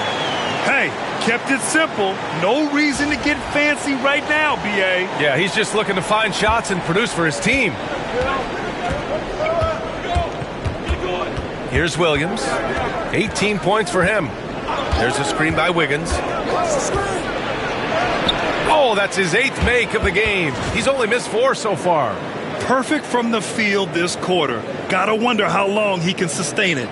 Hey, kept it simple. No reason to get fancy right now, B.A. Yeah, he's just looking to find shots and produce for his team. Here's Williams. 18 points for him. There's a screen by Wiggins. Oh, that's his 8th make of the game. He's only missed 4 so far. Perfect from the field this quarter. Gotta wonder how long he can sustain it.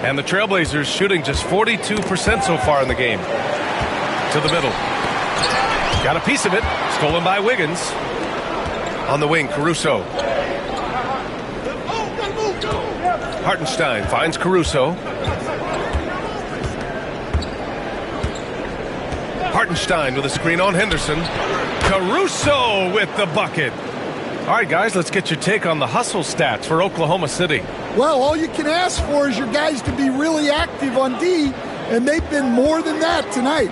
And the Trailblazers shooting just 42% so far in the game. To the middle. Got a piece of it. Stolen by Wiggins. On the wing, Caruso. Hartenstein finds Caruso. Hartenstein with a screen on Henderson. Caruso with the bucket. All right, guys, let's get your take on the hustle stats for Oklahoma City. Well, all you can ask for is your guys to be really active on D, and they've been more than that tonight.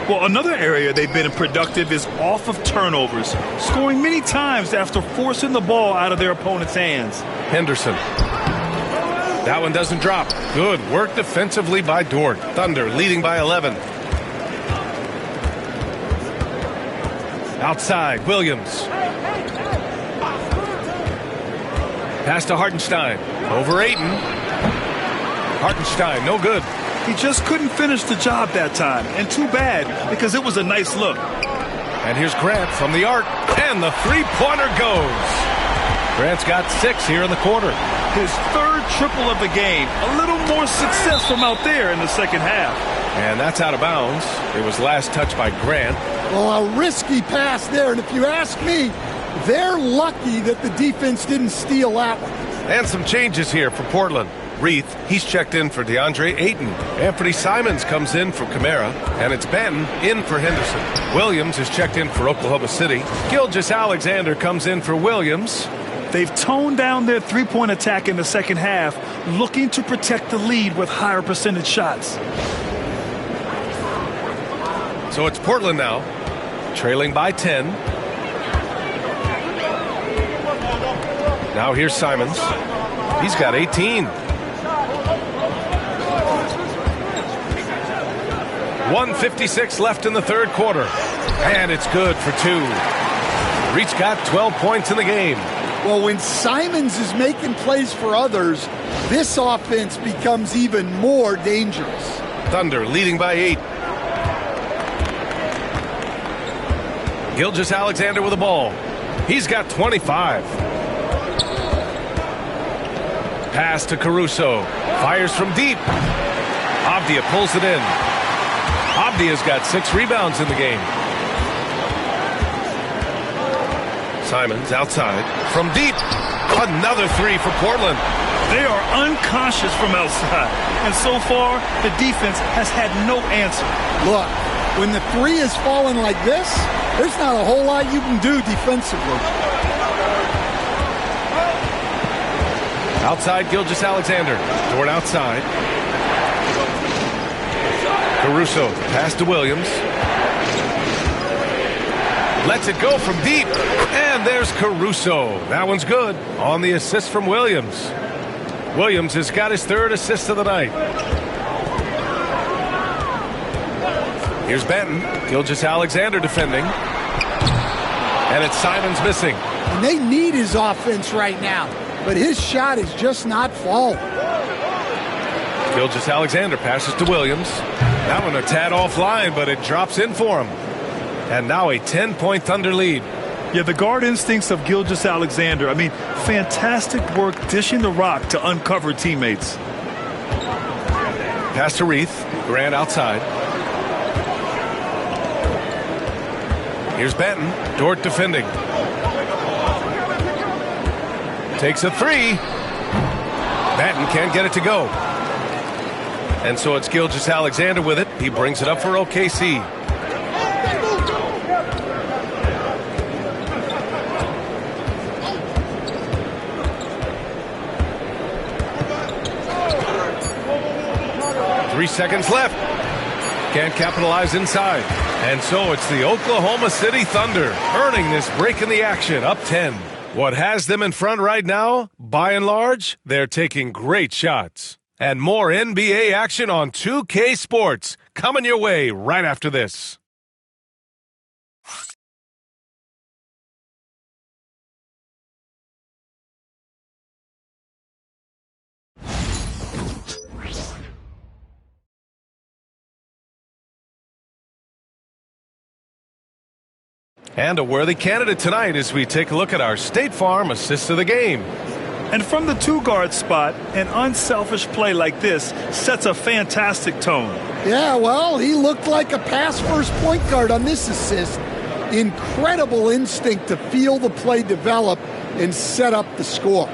Well, another area they've been productive is off of turnovers, scoring many times after forcing the ball out of their opponent's hands. Henderson. That one doesn't drop. Good work defensively by Dort. Thunder leading by 11. Outside, Williams. Pass to Hartenstein. Over Ayton. Hartenstein, no good. He just couldn't finish the job that time. And too bad, because it was a nice look. And here's Grant from the arc. And the three-pointer goes. Grant's got 6 here in the quarter. His 3rd triple of the game. A little more success from out there in the second half. And that's out of bounds. It was last touched by Grant. Well, a risky pass there. And if you ask me, they're lucky that the defense didn't steal that one. And some changes here for Portland. Reith, he's checked in for DeAndre Ayton. Anthony Simons comes in for Kamara. And it's Benton in for Henderson. Williams is checked in for Oklahoma City. Gilgeous-Alexander comes in for Williams. They've toned down their three-point attack in the second half, looking to protect the lead with higher percentage shots. So it's Portland now, trailing by 10. Now here's Simons. He's got 18. 1:56 left in the 3rd quarter. And it's good for 2. Reed's got 12 points in the game. Well, when Simons is making plays for others, this offense becomes even more dangerous. Thunder leading by 8. Gilgeous-Alexander with the ball. He's got 25. Pass to Caruso. Fires from deep. Avdia pulls it in. Avdia's got 6 rebounds in the game. Simons outside. From deep. Another 3 for Portland. They are unconscious from outside. And so far, the defense has had no answer. Look, when the 3 is falling like this, there's not a whole lot you can do defensively. Outside, Gilgeous-Alexander. Dort outside. Caruso. Pass to Williams. Lets it go from deep. And there's Caruso. That one's good. On the assist from Williams. Williams has got his third assist of the night. Here's Benton. Gilgeous-Alexander defending. And it's Simons missing. And they need his offense right now, but his shot is just not falling. Gilgeous-Alexander passes to Williams. That one a tad offline, but it drops in for him. And now a 10-point Thunder lead. Yeah, the guard instincts of Gilgeous-Alexander. I mean, fantastic work dishing the rock to uncover teammates. Pass to Reith. Grant outside. Here's Benton. Dort defending. Takes a three. Benton can't get it to go. And so it's Gilgeous-Alexander with it. He brings it up for OKC. Three seconds left. Can't capitalize inside. And so it's the Oklahoma City Thunder earning this break in the action, up 10. What has them in front right now? By and large, they're taking great shots. And more NBA action on 2K Sports coming your way right after this. And a worthy candidate tonight as we take a look at our State Farm assist of the game. And from the two-guard spot, an unselfish play like this sets a fantastic tone. Yeah, well, he looked like a pass-first point guard on this assist. Incredible instinct to feel the play develop and set up the score.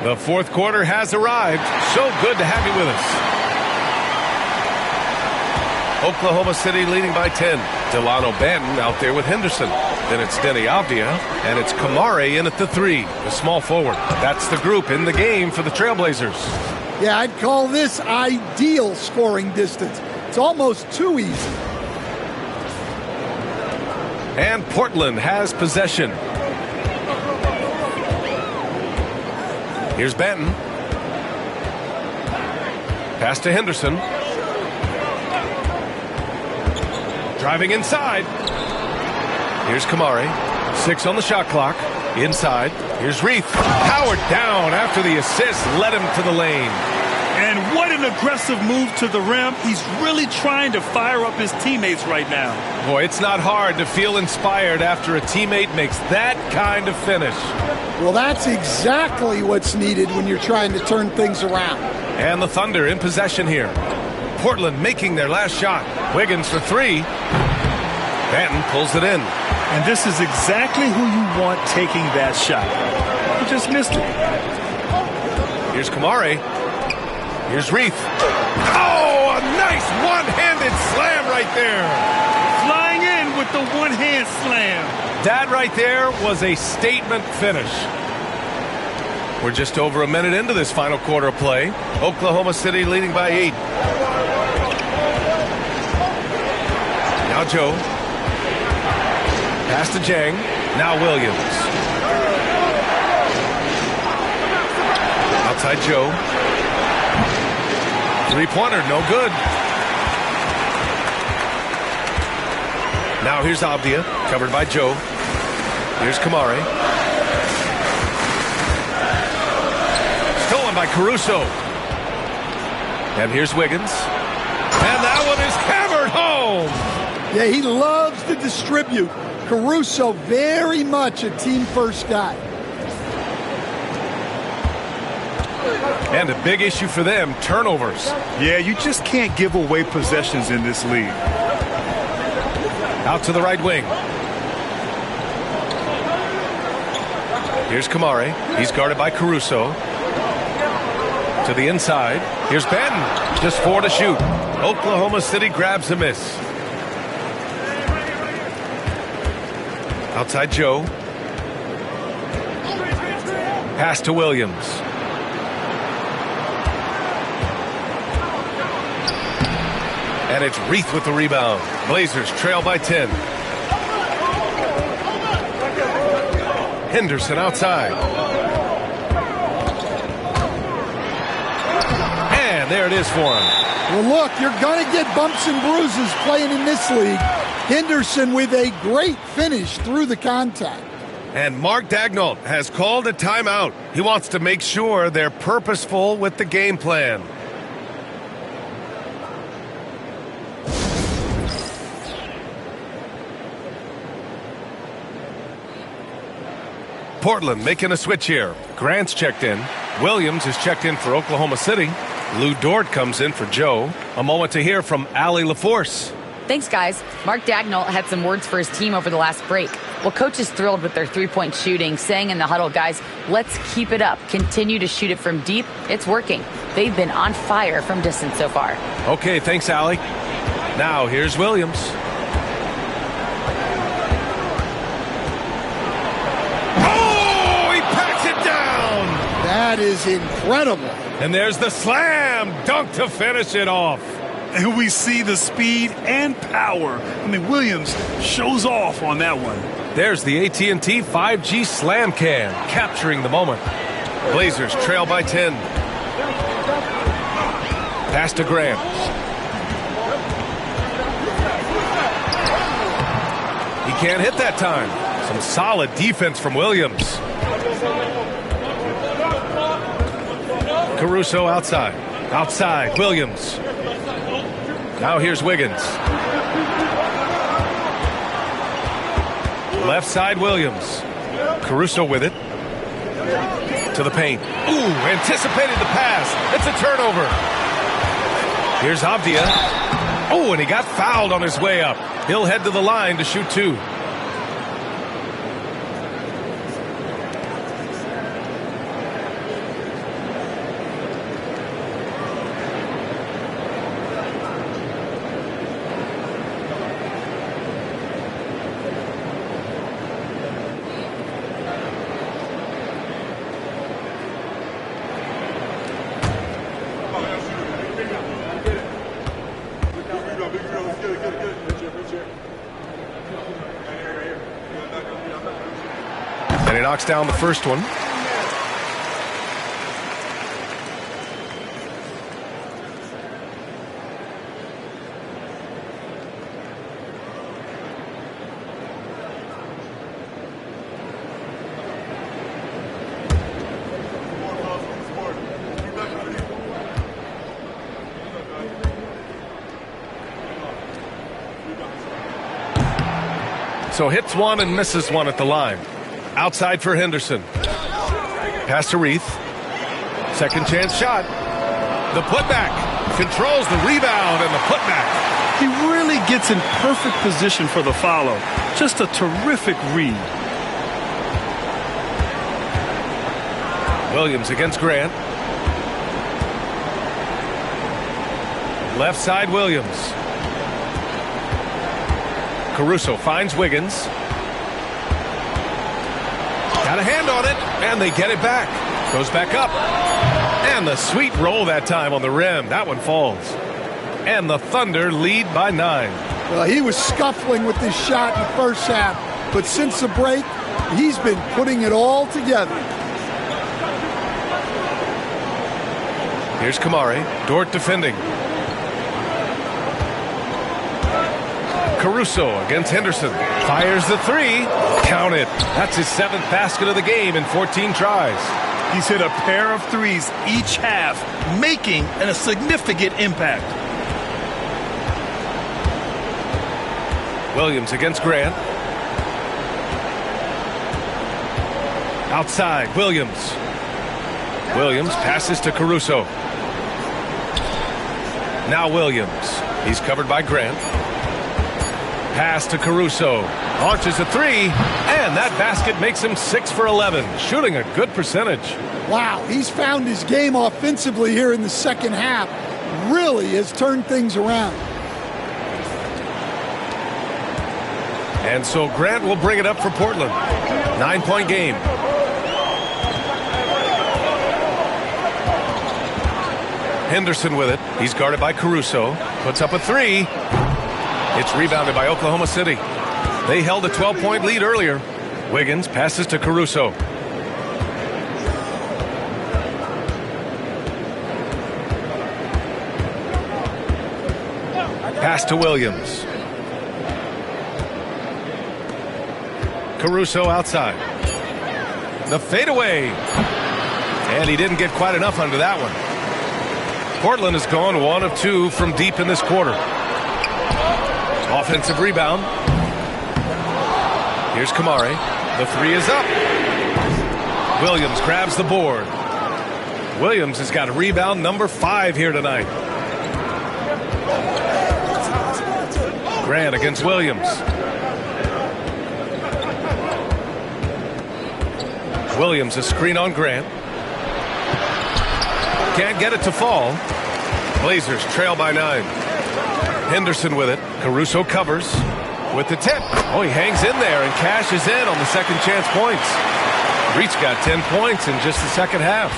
The fourth quarter has arrived. So good to have you with us. Oklahoma City leading by 10. Delano Banton out there with Henderson. Then it's Denny Avdia, and it's Kamare in at the 3, the small forward. That's the group in the game for the Trailblazers. Yeah, I'd call this ideal scoring distance. It's almost too easy. And Portland has possession. Here's Banton. Pass to Henderson. Driving inside. Here's Kamare. 6 on the shot clock. Inside. Here's Reith. Powered down after the assist led him to the lane. And what an aggressive move to the rim. He's really trying to fire up his teammates right now. Boy, it's not hard to feel inspired after a teammate makes that kind of finish. Well, that's exactly what's needed when you're trying to turn things around. And the Thunder in possession here. Portland making their last shot. Wiggins for 3. Banton pulls it in. And this is exactly who you want taking that shot. He just missed it. Here's Kamare. Here's Reith. Oh, a nice one-handed slam right there. Flying in with the one-hand slam. That right there was a statement finish. We're just over a minute into this final quarter of play. Oklahoma City leading by 8. Now Joe. Pass to Jang. Now Williams. Outside Joe. Three-pointer, no good. Now here's Avdia, covered by Joe. Here's Kamare. Stolen by Caruso. And here's Wiggins. And that one is hammered home. Yeah, he loves to distribute. Caruso, very much a team-first guy. And a big issue for them, turnovers. Yeah, you just can't give away possessions in this league. Out to the right wing. Here's Kamare. He's guarded by Caruso. To the inside. Here's Banton. Just 4 to shoot. Oklahoma City grabs a miss. Outside Joe. Pass to Williams. And it's Reith with the rebound. Blazers trail by 10. Henderson outside. And there it is for him. Well, look, you're going to get bumps and bruises playing in this league. Henderson with a great finish through the contact. And Mark Daigneault has called a timeout. He wants to make sure they're purposeful with the game plan. Portland making a switch here. Grant's checked in. Williams is checked in for Oklahoma City. Lou Dort comes in for Joe. A moment to hear from Allie LaForce. Thanks, guys. Mark Daigneault had some words for his team over the last break. Well, coach is thrilled with their three-point shooting, saying in the huddle, guys, let's keep it up. Continue to shoot it from deep. It's working. They've been on fire from distance so far. Okay, thanks, Allie. Now, here's Williams. Oh, he packs it down! That is incredible. And there's the slam dunk to finish it off. And we see the speed and power. I mean, Williams shows off on that one. There's the AT&T 5G Slam Cam, capturing the moment. Blazers trail by 10. Pass to Grant. He can't hit that time. Some solid defense from Williams. Caruso outside. Outside, Williams. Now here's Wiggins. Left side, Williams. Caruso with it. To the paint. Ooh, anticipated the pass. It's a turnover. Here's Avdia. Oh, and he got fouled on his way up. He'll head to the line to shoot two. And he knocks down the first one. So hits one and misses one at the line. Outside for Henderson. Pass to Reith. Second chance shot. The putback. Controls the rebound and the putback. He really gets in perfect position for the follow. Just a terrific read. Williams against Grant. Left side, Williams. Caruso finds Wiggins. Got a hand on it, and they get it back. Goes back up. And the sweet roll that time on the rim. That one falls. And the Thunder lead by 9. Well, he was scuffling with this shot in the first half, but since the break, he's been putting it all together. Here's Kamari. Dort defending. Caruso against Henderson. Fires the three. Count it. That's his 7th basket of the game in 14 tries. He's hit a pair of threes each half, making a significant impact. Williams against Grant. Outside, Williams. Williams passes to Caruso. Now Williams. He's covered by Grant. Pass to Caruso. Launches a three, and that basket makes him 6 for 11, shooting a good percentage. Wow, he's found his game offensively here in the second half. Really has turned things around. And so Grant will bring it up for Portland. 9-point game. Henderson with it. He's guarded by Caruso. Puts up a three. It's rebounded by Oklahoma City. They held a 12-point lead earlier. Wiggins passes to Caruso. Pass to Williams. Caruso outside. The fadeaway. And he didn't get quite enough under that one. Portland has gone 1 of 2 from deep in this quarter. Offensive rebound. Here's Kamari. The 3 is up. Williams grabs the board. Williams has got rebound number 5 here tonight. Grant against Williams. Williams a screen on Grant. Can't get it to fall. Blazers trail by 9. Henderson with it. Caruso covers with the tip. Oh, he hangs in there and cashes in on the second chance points. Reach got 10 points in just the second half.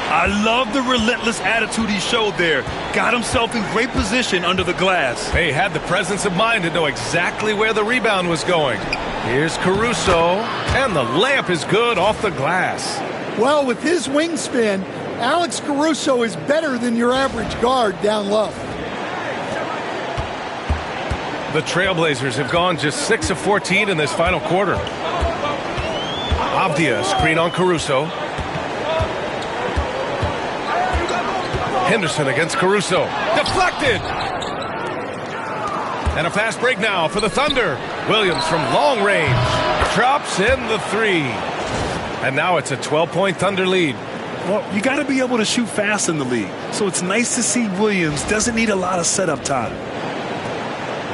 I love the relentless attitude he showed there. Got himself in great position under the glass. He had the presence of mind to know exactly where the rebound was going. Here's Caruso, and the layup is good off the glass. Well, with his wingspan, Alex Caruso is better than your average guard down low. The Trailblazers have gone just 6 of 14 in this final quarter. Avdia screen on Caruso. Henderson against Caruso. Deflected! And a fast break now for the Thunder. Williams from long range. Drops in the 3. And now it's a 12-point Thunder lead. Well, you got to be able to shoot fast in the league. So it's nice to see Williams doesn't need a lot of setup time.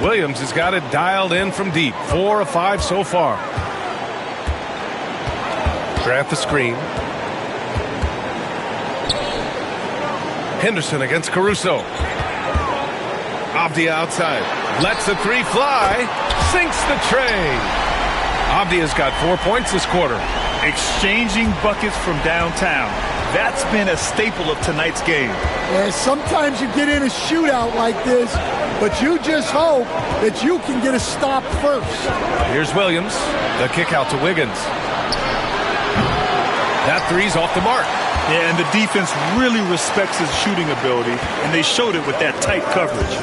Williams has got it dialed in from deep. 4 of 5 so far. Grant the screen. Henderson against Caruso. Avdia outside. Lets the 3 fly. Sinks the tray. Avdia's got 4 points this quarter. Exchanging buckets from downtown. That's been a staple of tonight's game. Yeah, sometimes you get in a shootout like this, but you just hope that you can get a stop first. Here's Williams. The kick out to Wiggins. That 3's off the mark. Yeah, and the defense really respects his shooting ability, and they showed it with that tight coverage.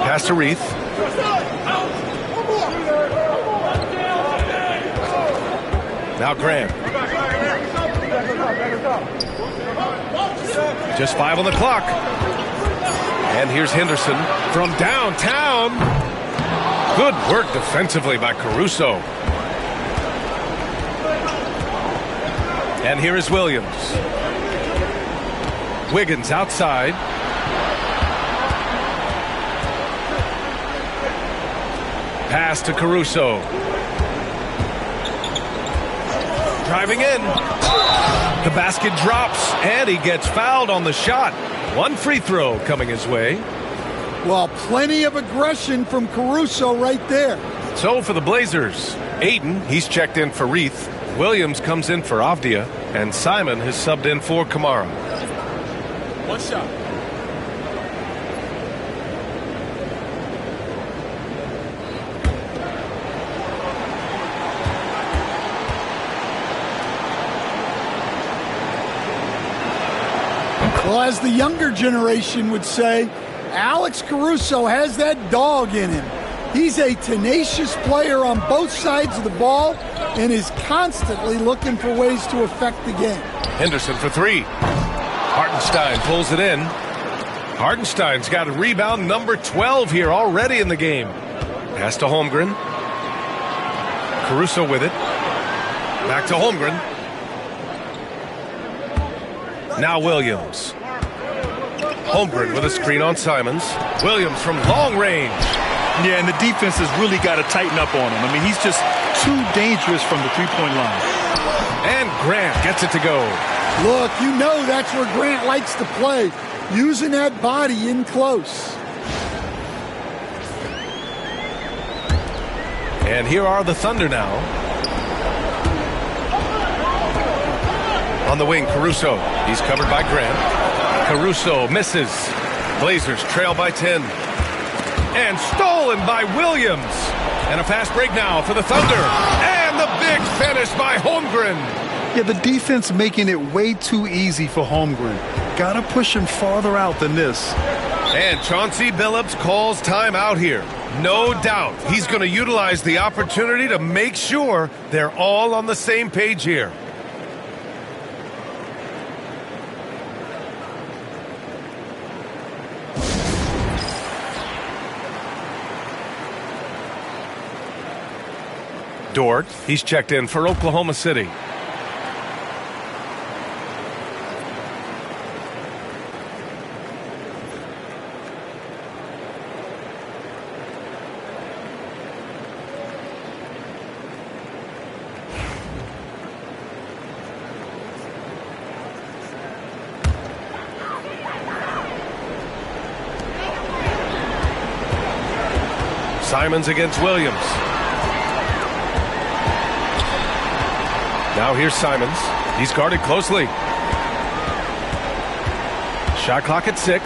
Pass to Reith. Now Grant. Just 5 on the clock. And here's Henderson from downtown. Good work defensively by Caruso. And here is Williams. Wiggins outside. Pass to Caruso. Driving in. The basket drops, and he gets fouled on the shot. 1 free throw coming his way. Well, plenty of aggression from Caruso right there. So for the Blazers, Ayton, he's checked in for Reith. Williams comes in for Avdia, and Simon has subbed in for Kamara. 1 shot. Well, as the younger generation would say, Alex Caruso has that dog in him. He's a tenacious player on both sides of the ball and is constantly looking for ways to affect the game. Henderson for 3. Hartenstein pulls it in. Hartenstein's got a rebound number 12 here already in the game. Pass to Holmgren. Caruso with it. Back to Holmgren. Now Williams. Holmgren with a screen on Simons. Williams from long range. Yeah, and the defense has really got to tighten up on him. I mean, he's just too dangerous from the three-point line. And Grant gets it to go. Look, you know that's where Grant likes to play, using that body in close. And here are the Thunder now. On the wing, Caruso. He's covered by Grant. Caruso misses. Blazers trail by 10. And stolen by Williams. And a fast break now for the Thunder. And the big finish by Holmgren. Yeah, the defense making it way too easy for Holmgren. Got to push him farther out than this. And Chauncey Billups calls timeout here. No doubt he's going to utilize the opportunity to make sure they're all on the same page here. Dort, he's checked in for Oklahoma City. Simons against Williams. Now here's Simons. He's guarded closely. Shot clock at 6.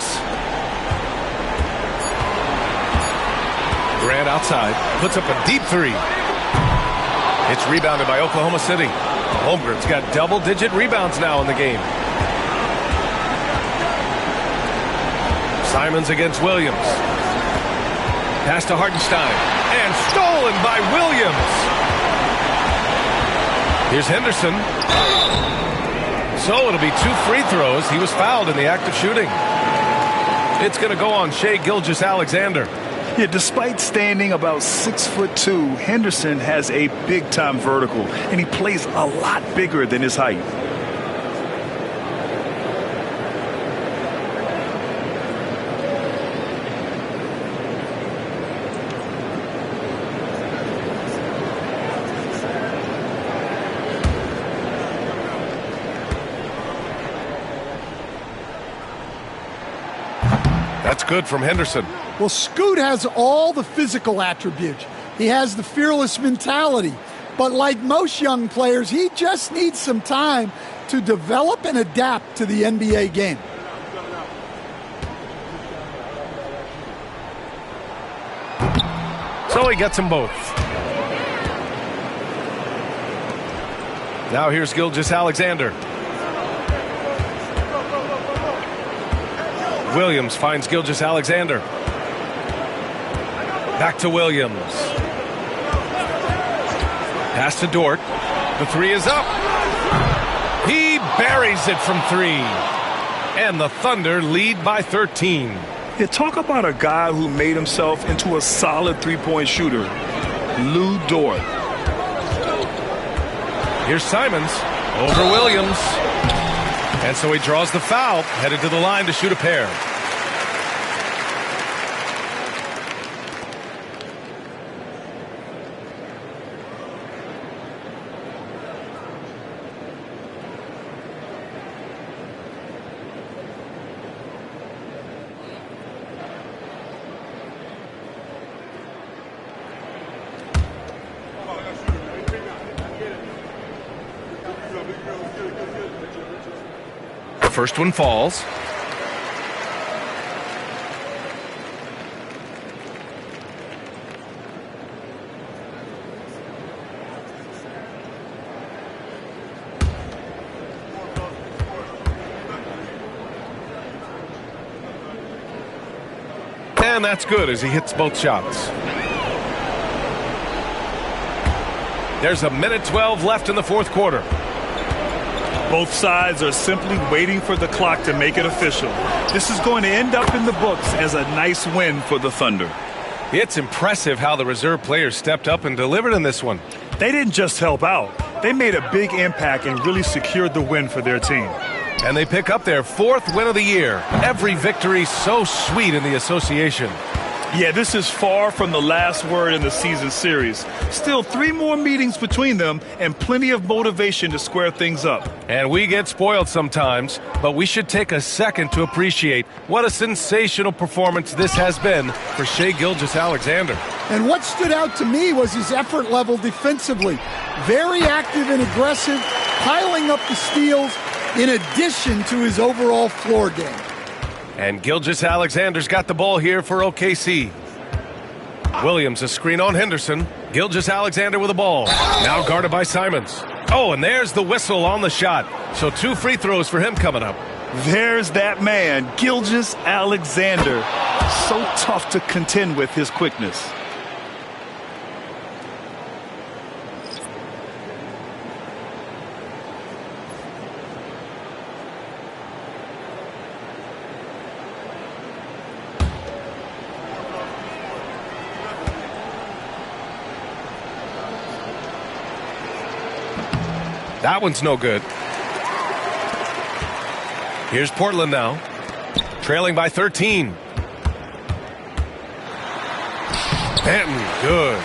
Grant outside. Puts up a deep 3. It's rebounded by Oklahoma City. Holmgren's got double-digit rebounds now in the game. Simons against Williams. Pass to Hartenstein. And stolen by Williams. Here's Henderson. So it'll be 2 free throws. He was fouled in the act of shooting. It's going to go on Shai Gilgeous-Alexander. Yeah, despite standing about 6'2", Henderson has a big-time vertical, and he plays a lot bigger than his height. That's good from Henderson. Well, Scoot has all the physical attributes. He has the fearless mentality. But like most young players, he just needs some time to develop and adapt to the NBA game. So he gets them both. Now here's Gilgeous-Alexander. Williams finds Gilgeous-Alexander. Back to Williams. Pass to Dort. The 3 is up. He buries it from 3. And the Thunder lead by 13. Yeah, talk about a guy who made himself into a solid three-point shooter. Lou Dort. Here's Simons over Williams. And so he draws the foul, headed to the line to shoot a pair. First one falls. And that's good as he hits both shots. There's a minute 12 left in the fourth quarter. Both sides are simply waiting for the clock to make it official. This is going to end up in the books as a nice win for the Thunder. It's impressive how the reserve players stepped up and delivered in this one. They didn't just help out. They made a big impact and really secured the win for their team. And they pick up their 4th win of the year. Every victory so sweet in the association. Yeah, this is far from the last word in the season series. Still 3 more meetings between them and plenty of motivation to square things up. And we get spoiled sometimes, but we should take a second to appreciate what a sensational performance this has been for Shai Gilgeous-Alexander. And what stood out to me was his effort level defensively. Very active and aggressive, piling up the steals in addition to his overall floor game. And Gilgeous-Alexander's got the ball here for OKC. Williams a screen on Henderson. Gilgeous-Alexander with the ball. Now guarded by Simons. Oh, and there's the whistle on the shot. So 2 free throws for him coming up. There's that man, Gilgeous-Alexander. So tough to contend with his quickness. That one's no good. Here's Portland now, trailing by 13. Benton, good.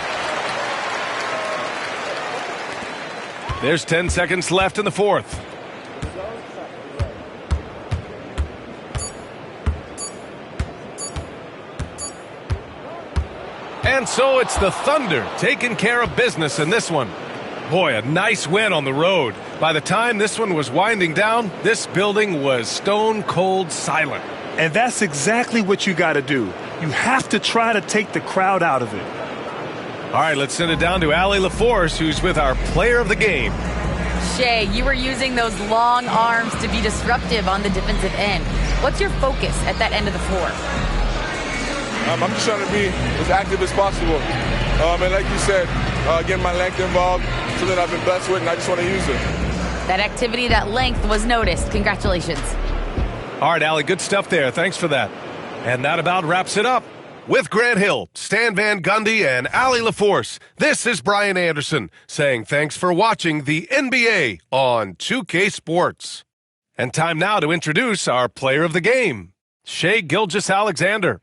There's 10 seconds left in the fourth. And so it's the Thunder taking care of business in this one. Boy, a nice win on the road. By the time this one was winding down, this building was stone cold silent. And that's exactly what you got to do. You have to try to take the crowd out of it. All right, let's send it down to Allie LaForce, who's with our player of the game. Shea, you were using those long arms to be disruptive on the defensive end. What's your focus at that end of the floor? I'm just trying to be as active as possible. And like you said, getting my length involved, something I've been blessed with, and I just want to use it. That activity, that length was noticed. Congratulations. All right, Allie, good stuff there. Thanks for that. And that about wraps it up. With Grant Hill, Stan Van Gundy, and Allie LaForce, this is Brian Anderson saying thanks for watching the NBA on 2K Sports. And time now to introduce our player of the game, Shai Gilgeous-Alexander.